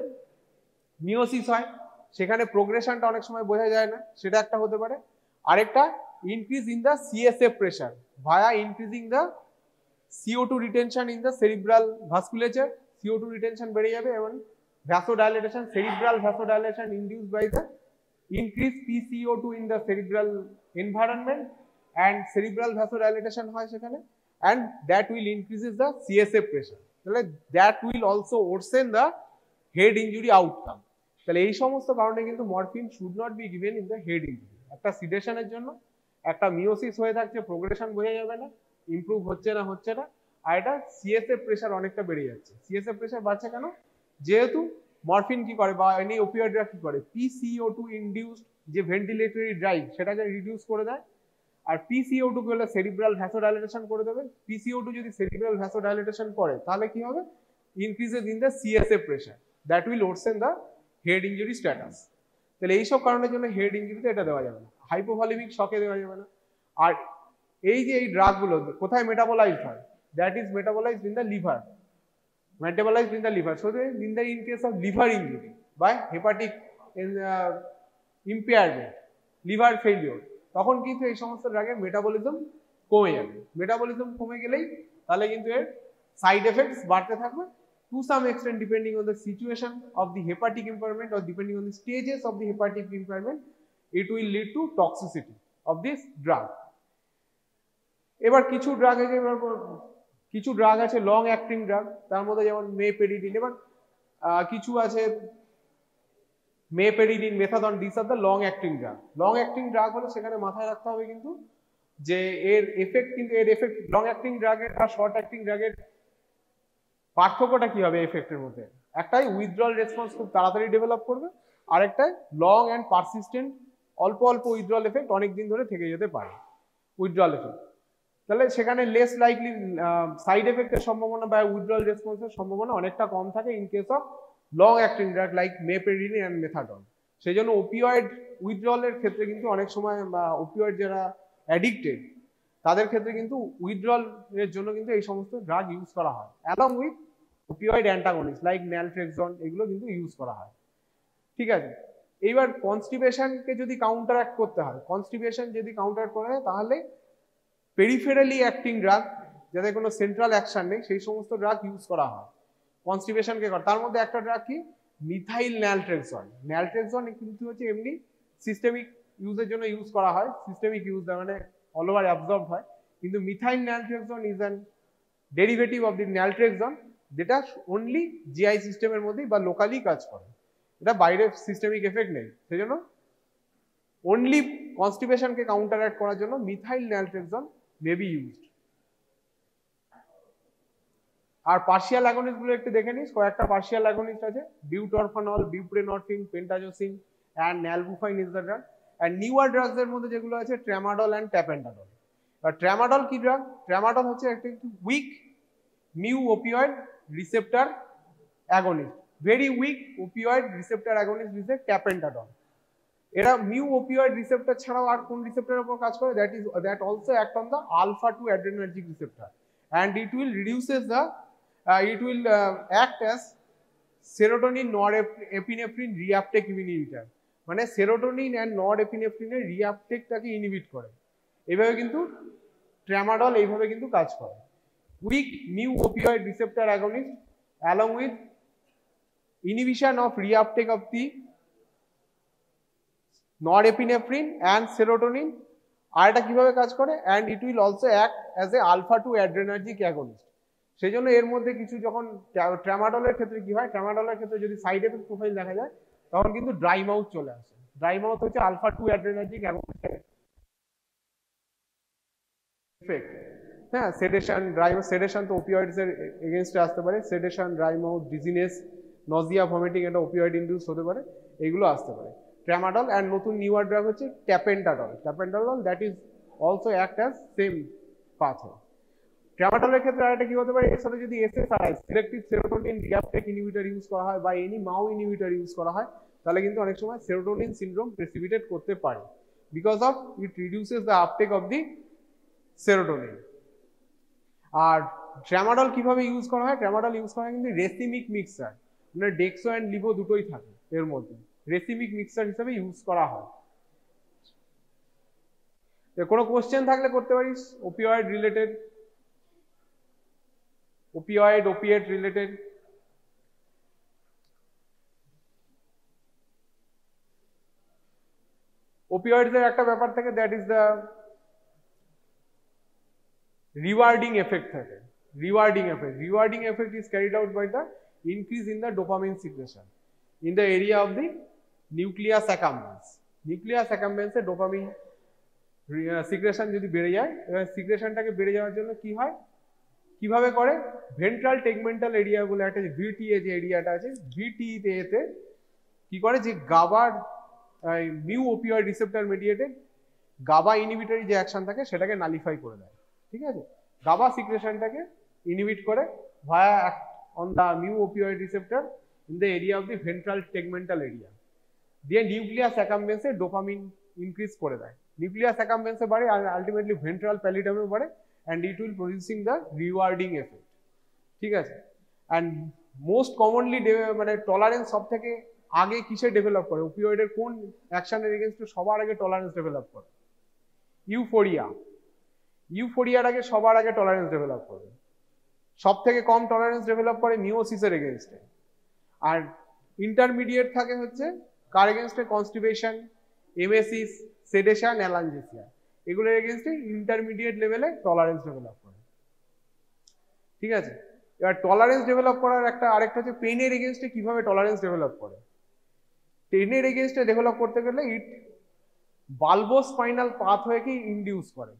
Speaker 1: মিওসিস হয়, সেখানে প্রোগ্রেশনটা অনেক সময় বোঝা যায় না, সেটা একটা হতে পারে। আরেকটা increase in the CSF pressure via increasing the CO2 retention in the cerebral vasculature, CO2 retention বেড়ে যাবে এবং vasodilation, cerebral vasodilation induced by the increased PCO2 in the cerebral environment and cerebral vasodilation হয় সেখানে, and that will increases the CSF pressure, তাহলে that will also worsen the head injury outcome। তাহলে এই সমস্ত কারণে কিন্তু morphine should not be given in the head injury. একটা সিডেশনের জন্য, একটা মিওসিস হয়ে থাকছে, প্রোগ্রেশন বোঝা যাবে না, ইমপ্রুভ হচ্ছে না, আর এটা সিএসএফ প্রেশার অনেকটা বেড়ে যাচ্ছে। সিএসএফ প্রেশার বাড়ছে কেন? যেহেতু মরফিন কি করে বা এনি ওপিওয়েডরা কি করে, PCO2 ইনডিউসড যে ভেন্টিলেটরি ড্রাইভ সেটাকে রিডিউস করে দেয়, আর PCO2 হলে সেরিব্রাল ভ্যাসোডাইলেশন করে দেবে। PCO2 যদি সেরিব্রাল ভ্যাসোডাইলেশন করে তাহলে কি হবে? Increases in the CSF pressure, that will worsen the head injury status. তাহলে এইসব কারণের জন্য হেড ইঞ্জুরিতে এটা দেওয়া যাবে না, হাইপোভলিমিক শকে দেওয়া যাবে না। আর এই যে এই ড্রাগগুলো কোথায় মেটাবোলাইজড হয়? That is metabolised in the liver, metabolised in the liver. So in the in case of liver injury by hepatic impairment, liver failure, তখন কিন্তু এই সমস্ত ড্রাগের মেটাবলিজম কমে যাবে। মেটাবলিজম কমে গেলেই তাহলে কিন্তু এর সাইড এফেক্টস বাড়তে থাকবে, to some extent depending on the situation of the hepatic impairment or depending on the stages of the hepatic impairment, it will lead to toxicity of this drug। এবার কিছু drug আছে long acting drug, তার মধ্যে যেমন মেপেরিডিন, এবার কিছু আছে meperidine, methadone, this are the long acting drug. Long acting drug হলে সেখানে মাথায় রাখতে হবে কিন্তু যে এর এফেক্ট লং অ্যাক্টিং ড্রাগের আর শর্ট অ্যাক্টিং ড্রাগের পার্থক্যটা কি হবে এফেক্টের মধ্যে? একটাই উইথড্রল রেসপন্স খুব তাড়াতাড়ি ডেভেলপ করবে, আর একটাই লং অ্যান্ড পারসিস্টেন্ট, অল্প অল্প উইথড্রল এফেক্ট অনেক দিন ধরে থেকে যেতে পারে উইথড্রল এফেক্ট। তাহলে সেখানে লেস লাইকলি সাইড এফেক্টের সম্ভাবনা বা উইথড্রল রেসপন্সের সম্ভাবনা অনেকটা কম থাকে in case of long acting drug like meperidine and methadone. সেই জন্য ওপিওয়েড উইথড্রলের ক্ষেত্রে কিন্তু অনেক সময় বা ওপিওয়েড যারা অ্যাডিক্টেড তাদের ক্ষেত্রে কিন্তু উইথড্রল এর জন্য কিন্তু এই সমস্ত ড্রাগ ইউজ করা হয়, along with opioid antagonist like naltrexone, এগুলো কিন্তু ইউজ করা হয়। ঠিক আছে, এইবার কনস্টিপেশনকে যদি কাউন্টারঅ্যাক্ট করতে হয়, কনস্টিপেশন যদি কাউন্টার করা হয় তাহলে পেরিফেরালি অ্যাক্টিং ড্রাগ, যাতে কোনো সেন্ট্রাল অ্যাকশন নেই, সেই সমস্ত ড্রাগ ইউজ করা হয় কনস্টিপেশনকে। তার মধ্যে একটা ড্রাগ কি, মিথাইল ন্যালট্রেক্সন। ন্যালট্রেক্সন কিন্তু হচ্ছে এমনি সিস্টেমিক ইউজের জন্য ইউজ করা হয়, সিস্টেমিক ইউজ মানে অল ওভার অ্যাবজর্ব হয়, কিন্তু methyl naltrexone is an derivative of the naltrexone, যেটা অনলি জিআই সিস্টেমের মধ্যেই বা লোকালি কাজ করে, এটা বাইরে সিস্টেমিক এফেক্ট নেই। সেই জন্য অনলি কনস্টিপেশনকে কাউন্টারঅ্যাক্ট করার জন্য methyl naltrexone may be used. আর পার্শিয়াল অ্যাগনিস্ট গুলো একটু দেখে নিস, কয়েকটা পার্শিয়াল অ্যাগনিস্ট আছে, butorphanol, buprenorphine, pentazocine and nalbuphine is the drug. আর নিউয়ার ড্রাগস এর মধ্যে যেগুলো আছে ট্রামাডল অ্যান্ড ট্যাপেন্টাডল। আর ট্রামাডল কি ড্রাগ? ট্রামাডল হচ্ছে একটা weak mu opioid receptor agonist, very weak opioid receptor agonist is tapentadol. এরা মিউ ওপিওয়েড রিসেপ্টর ছাড়াও আর কোন রিসেপ্টরের উপর কাজ করে? That also act on the alpha 2 adrenergic receptor, and it will act as serotonin norepinephrine reuptake inhibitor, মানে serotonin and নরএপিনেফ্রিনের রিআপটেকটাকে ইনহিবিট করে। এইভাবে কিন্তু ট্রামাডল এইভাবে কিন্তু কাজ করে। Weak mu opioid receptor agonist along with inhibition of reuptake of the norepinephrine and serotonin, আর এটা কিভাবে কাজ করে? and it will also act as a alpha 2 adrenergic agonist। সেই জন্য এর মধ্যে কিছু যখন ট্রামাডলের ক্ষেত্রে কি হয়, ট্রামাডলের ক্ষেত্রে যদি সাইড এফেক্ট প্রোফাইল দেখা যায় তখন কিন্তু ড্রাই মাউথ চলে আসে। ড্রাই মাউথ হচ্ছে আলফা 2 adrenergic agonist এফেক্ট। হ্যাঁ, সেডেশন, ড্রাই মাউথ, সেডেশন তো ওপিওয়েডস এর এগেইনস্টে আসতে পারে, sedation, dry mouth, dizziness, nausea, vomiting, এটা ওপিওয়েড ইনডিউস হতে পারে, এগুলো আসতে পারে। ট্রামাডল অ্যান্ড নতুন নিউয়ার ড্রাগ হচ্ছে tapentadol. Tapentadol that is also act as same pathway. ট্রামাডলের ক্ষেত্রে আরেকটা কি হতে পারে, এর সাথে যদি SSRI selective serotonin reuptake inhibitor use করা হয় বা এনি মাউ ইনহিবিটর ইউজ করা হয়, তাহলে কিন্তু অনেক সময় সেরোটোনিন সিনড্রোম প্রেসিপিটেট করতে পারে, because of it reduces the uptake of the serotonin. আর ট্রামাডল কিভাবে ইউজ করা হয়? ট্রামাডল ইউজ করা হয় কিন্তু রেসিমিক মিক্সচার, মানে ডেক্সো অ্যান্ড লিভো দুটোই থাকে এর মধ্যে, রেসিমিক মিক্সচার হিসেবে ইউজ করা হয়। কোনো কোশ্চেন থাকলে করতে পারিস opioid related. opioid, opiate related. Opioids এর একটা ব্যাপার থাকে, that is the rewarding effect থাকে. Rewarding effect is carried out by the increase in the dopamine secretion in the area of the nucleus accumbens. Nucleus accumbens A dopamine secretion যদি বেড়ে যায়, এবার সিক্রেশনটাকে বেড়ে যাওয়ার জন্য কি হয়, কিভাবে করে, ভেন্ট্রাল টেগমেন্টাল এরিয়া বলে একটা ভিটিএ যে এরিয়াটা আছে, ভিটিএ তে কি করে, যে গাবার mu opioid receptor mediated GABA inhibitory যে অ্যাকশন থাকে সেটাকে নালিফাই করে দেয়, ঠিক আছে। গাবা সিক্রেশনটাকে ইনহিবিট করে via on the mu opioid receptor in the area of the ventral tegmental area, দিয়ে নিউক্লিয়াস অ্যাকাম্বেন্সে ডোপামিন ইনক্রিজ করে দেয়, নিউক্লিয়াস অ্যাকাম্বেন্সে বাড়ে আর আলটিমেটলি ভেন্ট্রাল প্যালিটামে বাড়ে, and it will producing the rewarding effect, ঠিক আছে। অ্যান্ড মোস্ট কমনলি মানে টলারেন্স সব থেকে আগে কিসে ডেভেলপ করে, ওপিওয়েডের কোন অ্যাকশনের এগেইনস্টে সবার আগে টলারেন্স ডেভেলপ করে, ইউফোরিয়ার আগে সবার আগে টলারেন্স ডেভেলপ করে, সব থেকে কম টলারেন্স ডেভেলপ করে মিওসিসের এগেইনস্টে, আর ইন্টারমিডিয়েট থাকে হচ্ছে কার এগেইনস্টে, কনস্টিপেশন, এমএসিস, সেডেশন, অ্যালানজেসিয়া, এগুলোর এগেইনস্টে ইন্টারমিডিয়েট লেভেলে টলারেন্স ডেভেলপ করে, ঠিক আছে। এবার টলারেন্স ডেভেলপ করার আরেকটা হচ্ছে পেনের এগেইনস্টে কিভাবে টলারেন্স ডেভেলপ করে। পেনের এগেইনস্টে ডেভেলপ করতে গেলে ইট বাল্বোস্পাইনাল পাথওয়েকে ইনডিউস করে,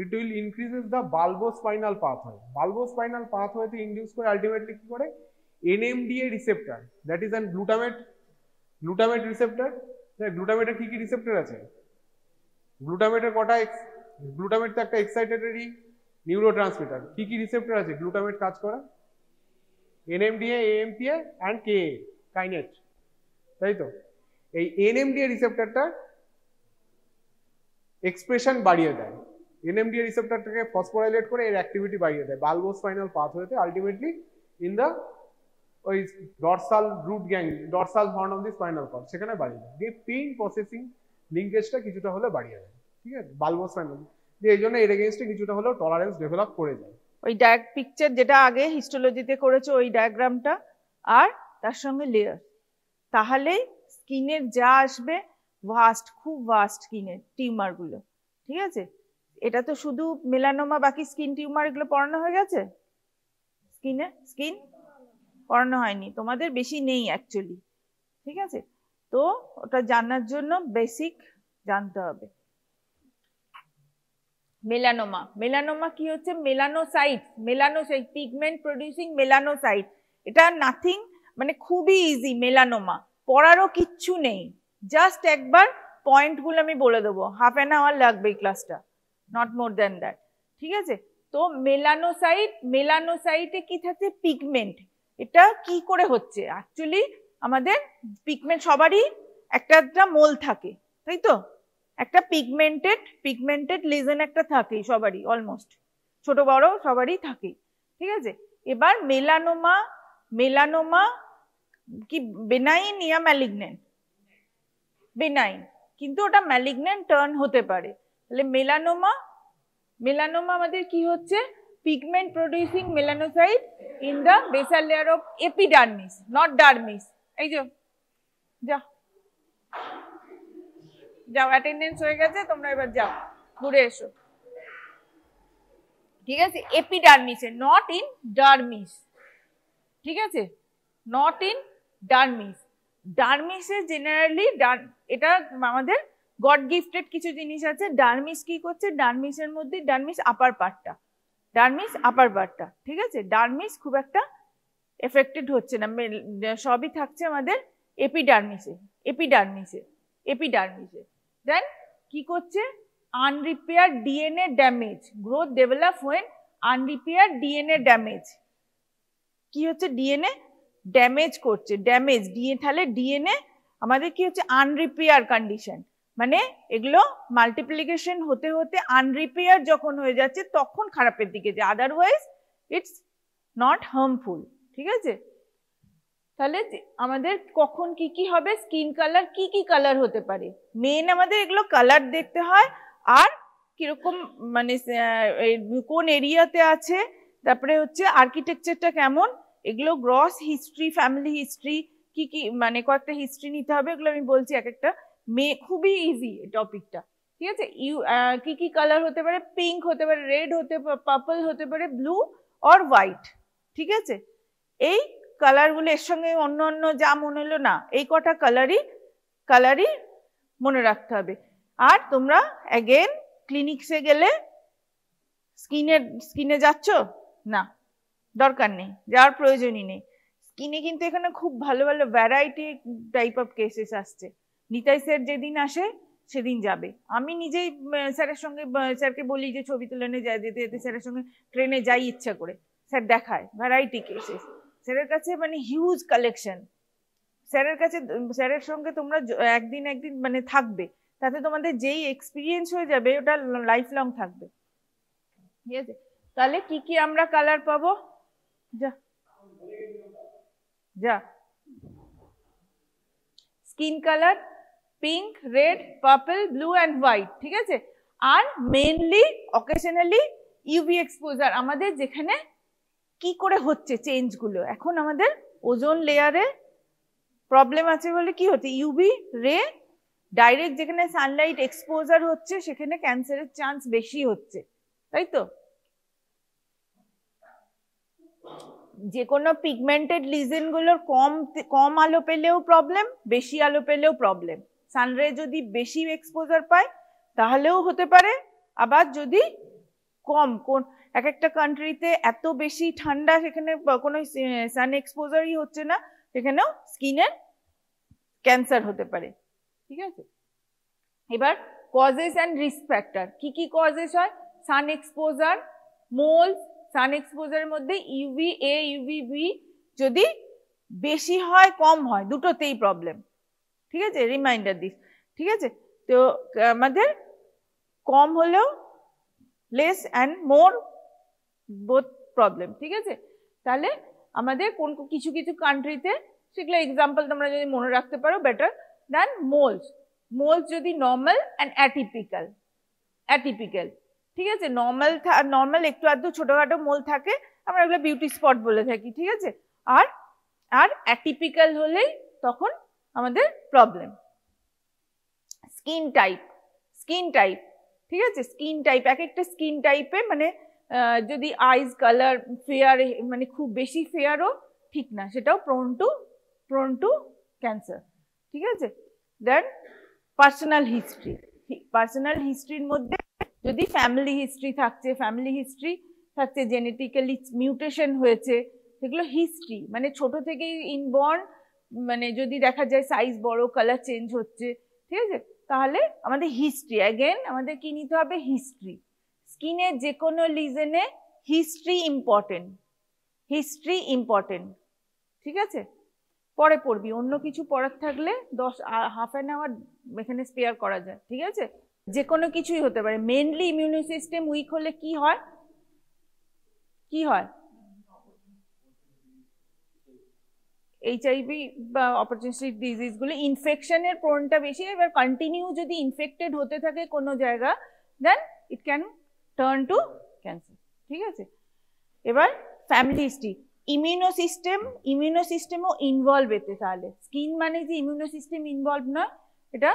Speaker 1: it will increases the bulbospinal pathway, bulbospinal পাথওয়েতে ইনডিউস করে আলটিমেটলি কি করে, NMDA receptor, that is an glutamate receptor. গ্লুটামেটের কি কি রিসেপ্টর আছে, গ্লুটামেটের গ্লুটামেট তো একটা এক্সাইটেটরি নিউরোট্রান্সমিটার, কি কি রিসেপ্টর আছে গ্লুটামেট কাজ করা, এনএমডিএ, এএমপিএ অ্যান্ড কে কাইনেট, তাই তো। এই এনএমডিএ রিসেপ্টরটা এক্সপ্রেশন বাড়িয়ে দেয়, এনএমডিএ রিসেপ্টরটাকে ফসফোরাইলেট করে এর অ্যাক্টিভিটি বাড়িয়ে দেয় বাল্বোস্পাইনাল পাথওয়েতে, আলটিমেটলি ইন দ্য ওই dorsal root gang, dorsal horn of the spinal cord, সেখানে বাড়িয়ে দেয়, দিয়ে পেইন প্রসেসিং লিঙ্কেজটা কিছুটা হলে বাড়িয়ে দেয়, ঠিক আছে, বাল্বোস্পাইনাল, দিয়ে এই জন্য এর এগেইনস্টে কিছুটা হলেও টলারেন্স ডেভেলপ করে যায়।
Speaker 2: ওই পিকচার যেটা আগে হিস্টোলজিতে করেছো ওই ডায়াগ্রামটা আর তার সঙ্গে লেয়ার, তাহলে স্কিনের যা আসবে ভাস্ট, খুব ভাস্ট স্কিনের টিউমার গুলো, ঠিক আছে। এটা তো শুধু মেলানোমা, বাকি স্কিন টিউমার এগুলো পড়ানো হয়ে গেছে, স্কিন পড়ানো হয়নি, তোমাদের বেশি নেই অ্যাকচুয়ালি, ঠিক আছে। তো ওটা জানার জন্য বেসিক জানতে হবে। মেলানোমা কি হচ্ছে, মেলানোসাইট পিগমেন্ট প্রডিউসিং মেলানোসাইট, এটা নাথিং, মানে খুবই ইজি, মেলানোমা পড়ারও কিচ্ছু নেই, জাস্ট একবার পয়েন্টগুলো আমি বলে দেবো, হাফ অ্যান আওয়ার লাগবে এই ক্লাসটা, নট মোর দ্যান দ্যাট, ঠিক আছে। তো মেলানোসাইটে কি থাকছে, পিগমেন্ট, এটা কি করে হচ্ছে, অ্যাকচুয়ালি আমাদের পিগমেন্ট সবারই একটা মোল থাকে, তাই তো, একটা পিগমেন্টেড লিজেন একটা থাকেই সবারই, অলমোস্ট ছোট বড় সবারই থাকে, ঠিক আছে। এবার মেলানোমা কি বেনাইন ইয়া ম্যালিগন্যান্ট, বেনাইন, কিন্তু ওটা ম্যালিগন্যান্ট টার্ন হতে পারে, তাহলে মেলানোমা আমাদের কি হচ্ছে, pigment producing melanocyte in the basal layer of epidermis, not dermis. এই যে যাও অ্যাটেন্ডেন্স হয়ে গেছে, তোমরা এবার যাও ঘুরে এসো, ঠিক আছে। এপিডার্মিসে, নট ইন ডার্মিস, ঠিক আছে, নট ইন ডার্মিসে জেনারেলি এটা আমাদের গড গিফটেড কিছু জিনিস আছে। ডার্মিস কি করছে, ডার্মিসের মধ্যে ডার্মিস আপার পার্টটা, ঠিক আছে, ডার্মিস খুব একটা এফেক্টেড হচ্ছে না, সবই থাকছে আমাদের এপিডার্মিসে। দেন কি করছে, unrepair DNA damage, growth develop when unrepair DNA damage, কি হচ্ছে, ডিএনএ ড্যামেজ করছে, তাহলে ডিএনএ আমাদের কি হচ্ছে, আনরিপেয়ার কন্ডিশন, মানে এগুলো মাল্টিপ্লিকেশন হতে হতে আনরিপেয়ার যখন হয়ে যাচ্ছে তখন খারাপের দিকে যায়, আদারওয়াইজ ইটস নট হার্মফুল, ঠিক আছে। তাহলে আমাদের কখন কি হবে, স্কিন কালার, কি কালার হতে পারে, মেন আমাদের এগুলো কালার দেখতে হয়, আর কিরকম মানে কোন এরিয়াতে আছে, তারপরে হচ্ছে আর্কিটেকচারটা কেমন, এগুলো গ্রস হিস্ট্রি, ফ্যামিলি হিস্ট্রি, কি কি মানে কয়েকটা হিস্ট্রি নিতে হবে, এগুলো আমি বলছি এক একটা। খুবই ইজি টপিকটা, ঠিক আছে। কি কি কালার হতে পারে, পিঙ্ক হতে পারে, রেড হতে পারে, পার্পল হতে পারে, ব্লু অর হোয়াইট, ঠিক আছে। এই কালারগুলো এর সঙ্গে অন্য অন্য যা মনে হলো না, এই কটা কালারই মনে রাখতে হবে। আর তোমরা অ্যাগেন ক্লিনিক্সে গেলে স্কিনে যাচ্ছ না, দরকার নেই, যাওয়ার প্রয়োজনই নেই। স্কিনে কিন্তু এখানে খুব ভালো ভালো ভ্যারাইটি টাইপ অফ কেসেস আসছে। নিতাই স্যার যেদিন আসে সেদিন যাবে। আমি নিজেই স্যারের সঙ্গে স্যারকে বলি যে ছবি তুলে নিয়ে যায়, যেতে যেতে স্যারের সঙ্গে ট্রেনে যাই ইচ্ছা করে, স্যার দেখায় ভ্যারাইটি কেসেস। স্যারের কাছে মানে হিউজ কালেকশন। স্যারের সঙ্গে তোমরা একদিন মানে থাকবে, তাতে তোমাদের যেই এক্সপিরিয়েন্স হয়ে যাবে ওটা লাইফ লং থাকবে, ঠিক আছে। তাহলে কি কি আমরা কালার পাবো, যা skin colour pink, red, purple, blue and white, ঠিক আছে। আর মেইনলি অকেশনালি ইউভি এক্সপোজার, আমাদের যেখানে কি করে হচ্ছে চেঞ্জগুলো। এখন আমাদের ওজোন লেয়ারে প্রবলেম আছে বলে কি হচ্ছে, ইউভি রে ডাইরেক্ট যেখানে সানলাইট এক্সপোজার হচ্ছে সেখানে ক্যান্সারের চান্স বেশি হচ্ছে, তাই তো। যে কোনো পিগমেন্টেড লিজেন গুলোর কম আলো পেলেও প্রবলেম, বেশি আলো পেলেও প্রবলেম। সানরে যদি বেশি এক্সপোজার পায় তাহলেও হতে পারে, আবার যদি কম, এক একটা কান্ট্রিতে এত বেশি ঠান্ডা সেখানে কোনো সান এক্সপোজারই হচ্ছে না, সেখানেও স্কিনের ক্যান্সার হতে পারে, ঠিক আছে। এবার কজেস অ্যান্ড রিস্ক ফ্যাক্টর, কি কি কজেস হয়, সান এক্সপোজার, মোলস। সান এক্সপোজারের মধ্যে ইউভি এ ইউভি বি যদি বেশি হয় কম হয় দুটোতেই প্রবলেম, ঠিক আছে, রিমাইন্ডার দিস, ঠিক আছে। তো আমাদের কম হলেও less and more both problem, ঠিক আছে। তাহলে আমাদের কিছু কিছু কান্ট্রিতে সেগুলো এক্সাম্পল তোমরা যদি মনে রাখতে পারো বেটার দেন মোলস। মোলস যদি নর্মাল অ্যান্ড অ্যাটিপিক্যাল, ঠিক আছে। নর্মাল একটু আধটু ছোটখাটো মোল থাকে, আমরা এগুলো বিউটি স্পট বলে থাকি, ঠিক আছে। আর অ্যাটিপিক্যাল হলেই তখন আমাদের প্রবলেম। স্কিন টাইপ, ঠিক আছে। স্কিন টাইপ, এক একটা স্কিন টাইপে মানে যদি আইজ কালার ফেয়ার, মানে খুব বেশি ফেয়ারও ঠিক না, সেটাও প্রোন টু ক্যান্সার, ঠিক আছে। দেন পার্সোনাল হিস্ট্রির মধ্যে যদি ফ্যামিলি হিস্ট্রি থাকছে, জেনেটিক্যালি মিউটেশন হয়েছে, সেগুলো হিস্ট্রি, মানে ছোট থেকেই ইনবর্ন, মানে যদি দেখা যায় সাইজ বড়, কালার চেঞ্জ হচ্ছে, ঠিক আছে, তাহলে আমাদের হিস্ট্রি, অ্যাগেন আমাদের কি নিতে হবে, হিস্ট্রি। স্কিনের যে কোনো লিজনে হিস্ট্রি ইম্পর্টেন্ট, ঠিক আছে। পরে পড়বি, অন্য কিছু পড়ার থাকলে হাফ অ্যান আওয়ার এখানে স্পেয়ার করা যায়, ঠিক আছে। যে কোনো কিছুই হতে পারে, মেনলি ইমিউনি সিস্টেম উইক হলে কি হয়, এইচআইভি বা অপরচুনিস্টিক ডিজিজগুলো, ইনফেকশনের প্রোনটা বেশি। এবার কন্টিনিউ যদি ইনফেক্টেড হতে থাকে কোনো জায়গা, then it can turn to cancer, ঠিক আছে। এবার ফ্যামিলি হিস্ট্রি, ইমিউনো সিস্টেমও ইনভলভ এতে, তাহলে স্কিন মানে যে ইমিউনো সিস্টেম ইনভলভ নয়, এটা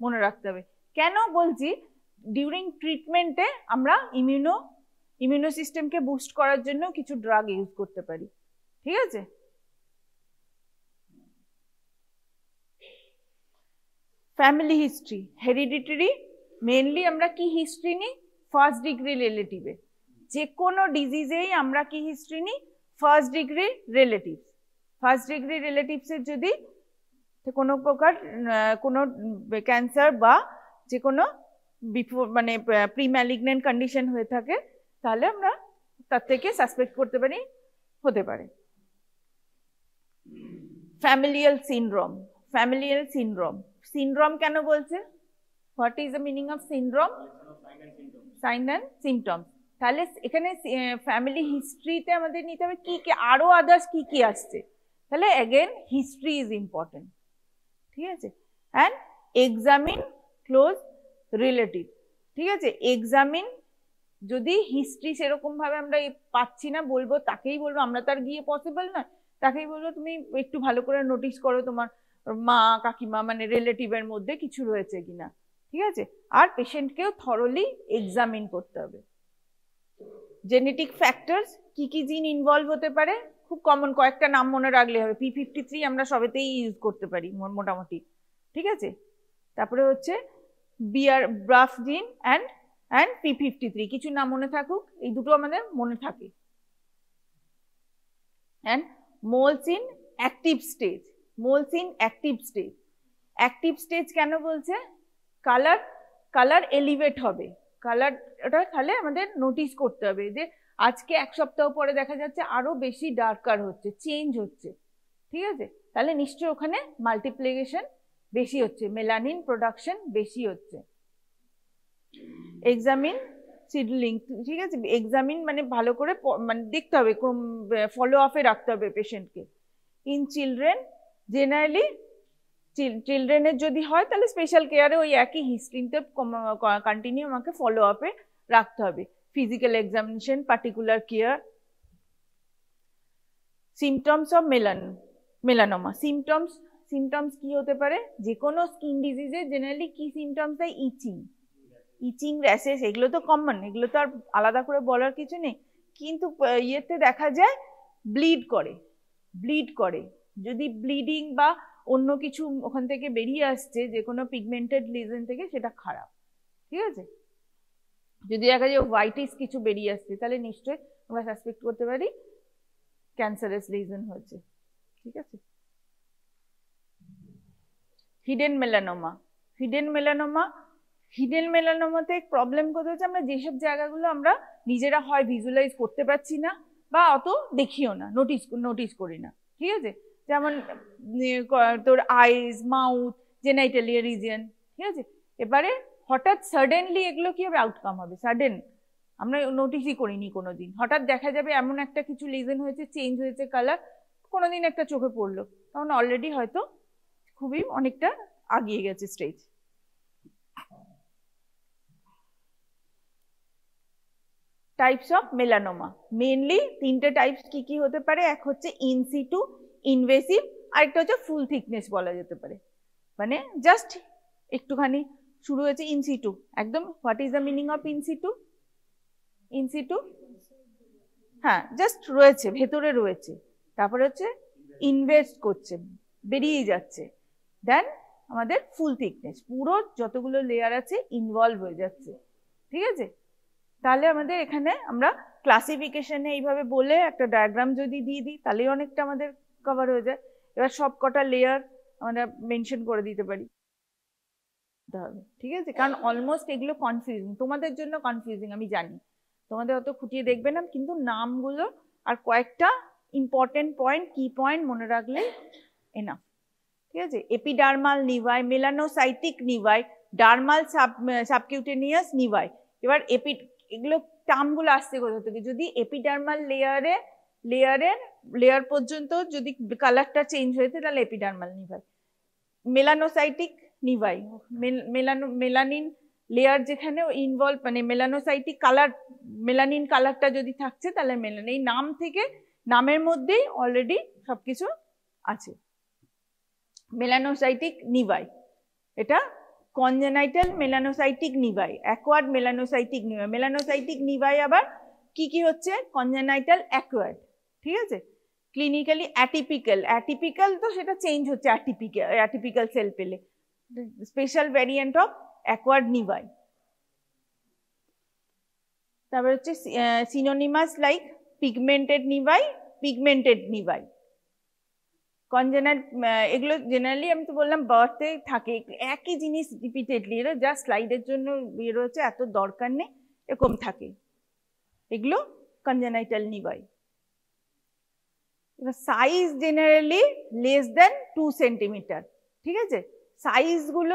Speaker 2: মনে রাখতে হবে। কেন বলছি, ডিউরিং ট্রিটমেন্টে আমরা ইমিউনো সিস্টেমকে বুস্ট করার জন্য কিছু ড্রাগ ইউজ করতে পারি, ঠিক আছে। ফ্যামিলি হিস্ট্রি, হেরিডিটারি, মেনলি আমরা কি হিস্ট্রি নিই, ফার্স্ট ডিগ্রি রিলেটিভে। যে কোনো ডিজিজেই আমরা কি হিস্ট্রি নিই, ফার্স্ট ডিগ্রি রিলেটিভসের যদি কোনো প্রকার কোনো ক্যান্সার বা যে কোনো মানে প্রি ম্যালিগনেন্ট কন্ডিশন হয়ে থাকে, তাহলে আমরা তার থেকে সাসপেক্ট করতে পারি, হতে পারে। ফ্যামিলিয়াল সিনড্রোম কেন বলছে, what is the meaning of syndrome, sign and symptoms. তাহলে এখানে ফ্যামিলি হিস্ট্রিতে আমাদের নিতে হবে কি কি, আরো আদার্স কি কি আসছে, তাহলে অ্যাগেন হিস্ট্রি ইজ ইম্পর্টেন্ট, ঠিক আছে। অ্যান্ড এক্সামিন ক্লোজ রিলেটিভ, ঠিক আছে। এক্সামিন যদি হিস্ট্রি সেরকম ভাবে আমরা পাচ্ছি না, বলবো তাকেই বলবো, আমরা তার গিয়ে পসিবল নয়, তাকেই বলবো তুমি একটু ভালো করে নোটিস করো তোমার মা কাকিমা মানে রিলেটিভের মধ্যে কিছু রয়েছে কিনা, ঠিক আছে। আর পেশেন্টকেও থরলি এক্সামিন করতে হবে। জেনেটিক ফ্যাক্টরস, কি কি জিন ইনভলভ হতে পারে, খুব কমন কয়েকটা নাম মনে রাখলে হবে। P53 আমরা সবেতেই ইউজ করতে পারি মোটামুটি, ঠিক আছে। তারপরে হচ্ছে BRAF জিন অ্যান্ড P53, কিছু নাম মনে থাকুক, এই দুটো আমাদের মনে থাকে। And moles in active stage, moles in active stage, active stage কেন বলছে, কালার এলিভেট হবে, কালার ওটা তাহলে আমাদের নোটিস করতে হবে যে আজকে এক সপ্তাহ পরে দেখা যাচ্ছে আরো বেশি ডার্কার হচ্ছে, চেঞ্জ হচ্ছে, ঠিক আছে, তাহলে নিশ্চয়ই ওখানে মাল্টিপ্লিকেশন বেশি হচ্ছে, মেলানিন প্রোডাকশন বেশি হচ্ছে। এক্সামিন সিডলিং, ঠিক আছে, এক্সামিন মানে ভালো করে মানে দেখতে হবে, ফলো আপে রাখতে হবে পেশেন্টকে। ইন চিলড্রেন জেনারেলি, চিলড্রেনের যদি হয় তাহলে স্পেশাল কেয়ারে ওই একই হিস্ট্রিতে কন্টিনিউ আমাকে ফলো আপে রাখতে হবে। Physical examination, particular care. Symptoms of melanoma, symptoms কি হতে পারে, যে কোনো স্কিন ডিজিজে জেনারেলি কি সিমটমস দেয়, ইচিং র্যাশেস, এগুলো তো কমন, এগুলো তো আর আলাদা করে বলার কিছু নেই। কিন্তু ইয়েতে দেখা যায় ব্লিড করে, যদি ব্লিডিং বা অন্য কিছু ওখান থেকে বেরিয়ে আসছে যে কোনো পিগমেন্টেড লিজন থেকে, সেটা খারাপ, ঠিক আছে। যদি দেখা যায় হোয়াইটিস কিছু বেরিয়ে আসছে তাহলে নিশ্চয়ই আমরা সাসপেক্ট করতে পারি ক্যান্সারাস লিজন হয়েছে, ঠিক আছে। হিডেন মেলানোমাতে প্রবলেম কোথায় হচ্ছে, আমরা যেসব জায়গাগুলো আমরা নিজেরা হয় ভিজুয়ালাইজ করতে পারছি না বা অত দেখিও না, নোটিস করি না, ঠিক আছে। যেমন তোর আইজ, মাউথ, জেনাইটালিয়া রিজিয়ন, ঠিক আছে। এবারে হঠাৎ সাডেনলি এগুলো কি হবে, আউটকাম হবে সাডেন, আমরা নোটিসই করিনি কোনোদিন, হঠাৎ দেখা যাবে এমন একটা কিছু লিজন হয়েছে, চেঞ্জ হয়েছে কালার, কোনোদিন একটা চোখে পড়লো, তখন অলরেডি হয়তো খুবই অনেকটা আগিয়ে গেছে stage. Types of melanoma, mainly তিনটে টাইপস কি কি হতে পারে, এক হচ্ছে ইনসিটু, ইনভেসিভ, আরেকটা হচ্ছে ফুল থিকনেস বলা যেতে পারে, মানে জাস্ট একটুখানি শুরু হয়েছে ইনসিটু, একদম what is the meaning of in situ, হ্যাঁ জাস্ট রয়েছে, ভেতরে রয়েছে, তারপরে হচ্ছে ইনভেস্ট করছে, বেরিয়ে যাচ্ছে, দেন আমাদের ফুল থিকনেস, পুরো যতগুলো লেয়ার আছে ইনভলভ হয়ে যাচ্ছে, ঠিক আছে। তাহলে আমাদের এখানে আমরা ক্লাসিফিকেশনে এইভাবে বলে একটা ডায়াগ্রাম যদি দিয়ে দিই তাহলেই অনেকটা আমাদের কভার হয়ে যায়। এবার সব কটা লেয়ার আমরা মেনশন করে দিতে পারি, ঠিক আছে, কারণ অলমোস্ট এগুলো কনফিউজিং, তোমাদের জন্য কনফিউজিং আমি জানি, তোমাদের অত খুঁটিয়ে দেখবে না, কিন্তু নামগুলো আর কয়েকটা ইম্পর্টেন্ট পয়েন্ট, কি পয়েন্ট মনে রাখলে এনাফ, ঠিক আছে। Epidermal naevi, melanocytic naevi, dermal subcutaneous naevi. এবার এগুলো টার্মগুলো আসছে কোথা থেকে, যদি এপিডার্মাল লেয়ার পর্যন্ত যদি কালারটা চেঞ্জ হয়েছে তাহলে epidermal naevi. Melanocytic নিভাই, melanin layer যেখানে ইনভলভ, মানে মেলানোসাইটিক কালার, মেলানিন কালারটা যদি থাকছে তাহলে মেলানিন, এই নাম থেকে, নামের মধ্যেই অলরেডি সবকিছু আছে। মেলানোসাইটিক নিভাই, এটা congenital melanocytic নিভাই, acquired melanocytic নিভাই। Melanocytic নিভাই আবার কি কি হচ্ছে, কনজেনাইটাল, অ্যাকোয়ার্ড, ঠিক আছে। ক্লিনিক্যালি অ্যাটিপিক্যাল তো সেটা চেঞ্জ হচ্ছে, অ্যাটিপিক্যাল সেল পেলে, স্পেশাল ভ্যারিয়েন্ট অফ অ্যাকোয়ার্ড নিভাই। তারপর হচ্ছে সিনোনিমাস লাইক পিগমেন্টেড নিভাই, কনজেনাইট, এগুলো জেনারেলি আমি তো বললাম বার্থে থাকে, একই জিনিস রিপিটেডলি, এটা জাস্ট স্লাইডের জন্য বের হচ্ছে, এত দরকার নেই, এরকম থাকে, এগুলো কনজেনাইটাল নিভাই। এবার size generally less than 2 centimetre, ঠিক আছে, সাইজগুলো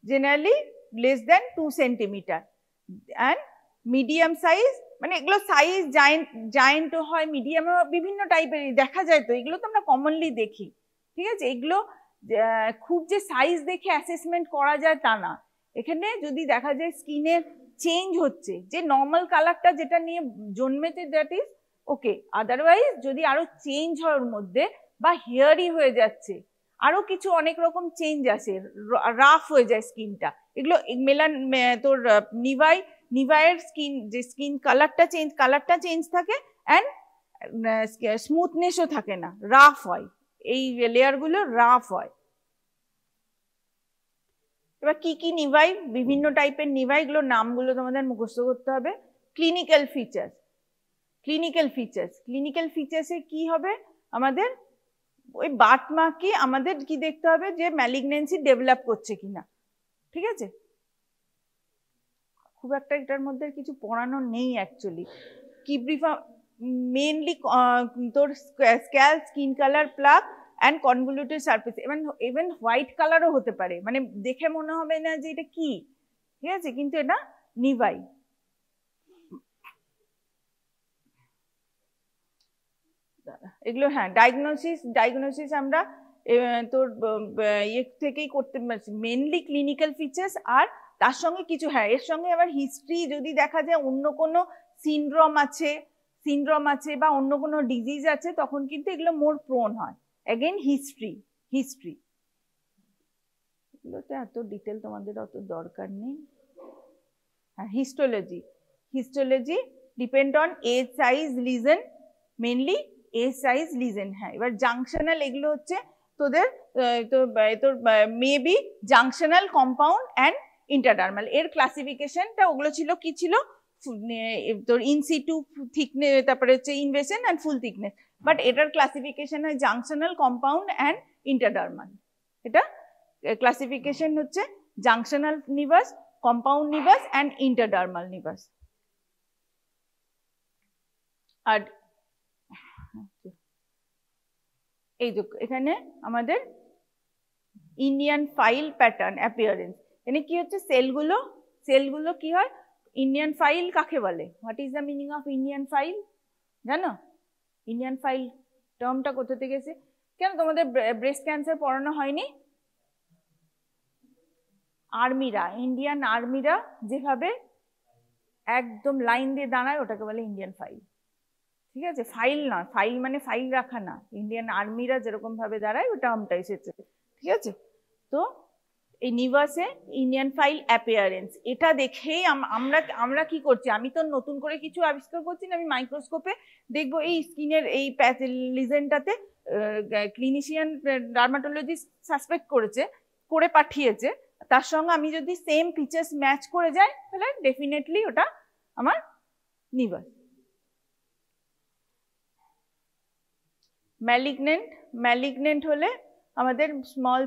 Speaker 2: generally less than 2 centimetre, and medium size, মানে এগুলো সাইজ জায়েন্টও হয়, মিডিয়ামও, বিভিন্ন টাইপের দেখা যায়, তো এগুলো তো আমরা কমনলি দেখি, ঠিক আছে। এগুলো খুব যে সাইজ দেখে অ্যাসেসমেন্ট করা যায় তা না, এখানে যদি দেখা যায় স্কিনের চেঞ্জ হচ্ছে, যে নর্মাল কালারটা যেটা নিয়ে জন্মেছে দ্যাট ইজ ওকে, আদারওয়াইজ যদি আরো চেঞ্জ হয় ওর মধ্যে বা হেয়ারি হয়ে যাচ্ছে, আরো কিছু অনেক রকম চেঞ্জ আসে, রাফ হয়ে যায় স্কিনটা, এগুলো তোর নিভাইয়ের স্কিন যে স্কিন কালারটা চেঞ্জ থাকে অ্যান্ড স্মুথনেসও থাকে না, রাফ হয়, এই লেয়ার গুলো রাফ হয়। এবার কি কি নিভাই, বিভিন্ন টাইপের নিভাই, এগুলোর নামগুলো তোমাদের মুখস্থ করতে হবে। ক্লিনিক্যাল ফিচার্সে কি হবে আমাদের, ওই বার্থ মার্কে আমাদের কি দেখতে হবে যে ম্যালিগনেন্সি ডেভেলপ করছে কিনা, ঠিক আছে। খুব একটা এটার মধ্যে কিছু পড়ানো নেই অ্যাকচুয়ালি। কিব্রিফর্ম মেইনলি তোর scale, skin colour, plaque and convoluted surface, even white কালারও হতে পারে, মানে দেখে মনে হবে না যে এটা কি, ঠিক আছে, কিন্তু এটা নিভাই। এগুলো হ্যাঁ ডায়াগনোসিস আমরা তোর ইয়ে থেকেই করতে পারছি, মেনলি ক্লিনিক্যাল ফিচার্স, আর তার সঙ্গে কিছু হ্যাঁ এর সঙ্গে আবার হিস্ট্রি, যদি দেখা যায় অন্য কোনো সিনড্রোম আছে বা অন্য কোনো ডিজিজ আছে, তখন কিন্তু এগুলো মোর প্রোন হয়। অ্যাগেন হিস্ট্রি এগুলোতে এত ডিটেল তোমাদের অত দরকার নেই। হ্যাঁ, histology depend on age, size, lesion, mainly age, size, lesion. হ্যাঁ, এবার জাংশনাল, এগুলো হচ্ছে তোদের তোর maybe junctional, compound and intradermal. এর ক্লাসিফিকেশনটা ওগুলো ছিল কি ছিল, তোর ইনসিটু থিকনেস, তারপরে হচ্ছে invasion and full thickness, but এটার ক্লাসিফিকেশন হয় জাংশনাল, কম্পাউন্ড অ্যান্ড ইন্টারডার্মাল। এটা ক্লাসিফিকেশন হচ্ছে জাংশনাল নিভাস, কম্পাউন্ড নিভাস অ্যান্ড ইন্টারডার্মাল নিভাস। আর এই যে এখানে আমাদের ইন্ডিয়ান ফাইল প্যাটার্ন অ্যাপিয়ারেন্স, এখানে কি হচ্ছে, সেলগুলো কি হয়, ইন্ডিয়ান ফাইল কাকে বলে, what is the meaning of Indian file জানো? ইন্ডিয়ান ফাইল টার্মটা কোথা থেকে এসে, কেন তোমাদের ব্রেস্ট ক্যান্সার পড়ানো হয়নি? আর্মিরা, ইন্ডিয়ান আর্মিরা যেভাবে একদম লাইন দিয়ে দাঁড়ায় ওটাকে বলে ইন্ডিয়ান ফাইল, ঠিক আছে। ফাইল না, ফাইল মানে ফাইল রাখা না, ইন্ডিয়ান আর্মিরা যেরকম ভাবে দাঁড়ায় ওই টার্মটা এসেছে, ঠিক আছে। তো এই নিভাসে ইন্ডিয়ান ফাইল অ্যাপিয়ারেন্স, এটা দেখেই আমরা কি করছি, আমি তো নতুন করে কিছু আবিষ্কার করছি না, আমি মাইক্রোস্কোপে দেখবো এই স্কিনের এই লিজেনটাতে ক্লিনিশিয়ান ডার্মাটোলজিস্ট সাসপেক্ট করে পাঠিয়েছে, তার সঙ্গে আমি যদি সেম ফিচার্স ম্যাচ করে যাই তাহলে ডেফিনেটলি ওটা আমার নিভাস। ম্যালিগনেন্ট হলে আমাদের স্মল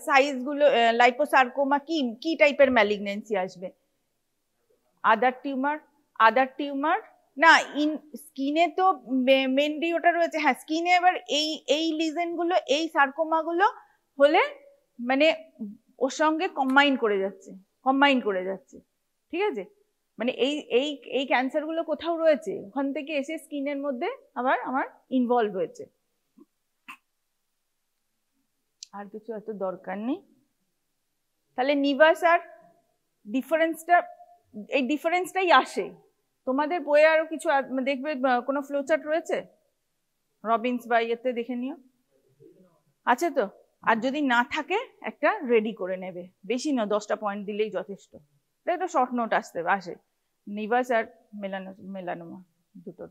Speaker 2: সাইজগুলো, লাইপোসার্কোমা কি টাইপের ম্যালিগনেন্সি আসবে, আদার টিউমার না, স্কিনে তো মেনলি ওটা রয়েছে, হ্যাঁ স্কিনে এবার এই লিজেনগুলো, এই সার্কোমাগুলো হলে মানে ওর সঙ্গে কম্বাইন করে যাচ্ছে, ঠিক আছে, মানে এই ক্যান্সারগুলো কোথাও রয়েছে, ওখান থেকে এসে স্কিনের মধ্যে আবার আমার ইনভলভ হয়েছে। আর কিছু এত দরকার নেই। তাহলে নিভাস আর ডিফারেন্সটাই আসে তোমাদের বইয়ে। আরো কিছু দেখবে, কোনো ফ্লোচার্ট রয়েছে রবিন্স বা ইয়েতে, দেখে নিও, আছে তো। আর যদি না থাকে একটা রেডি করে নেবে, বেশি না, 10টা পয়েন্ট দিলেই যথেষ্ট। এটা শর্ট নোট আসে নিভাস আর মেলানোমা দুটো।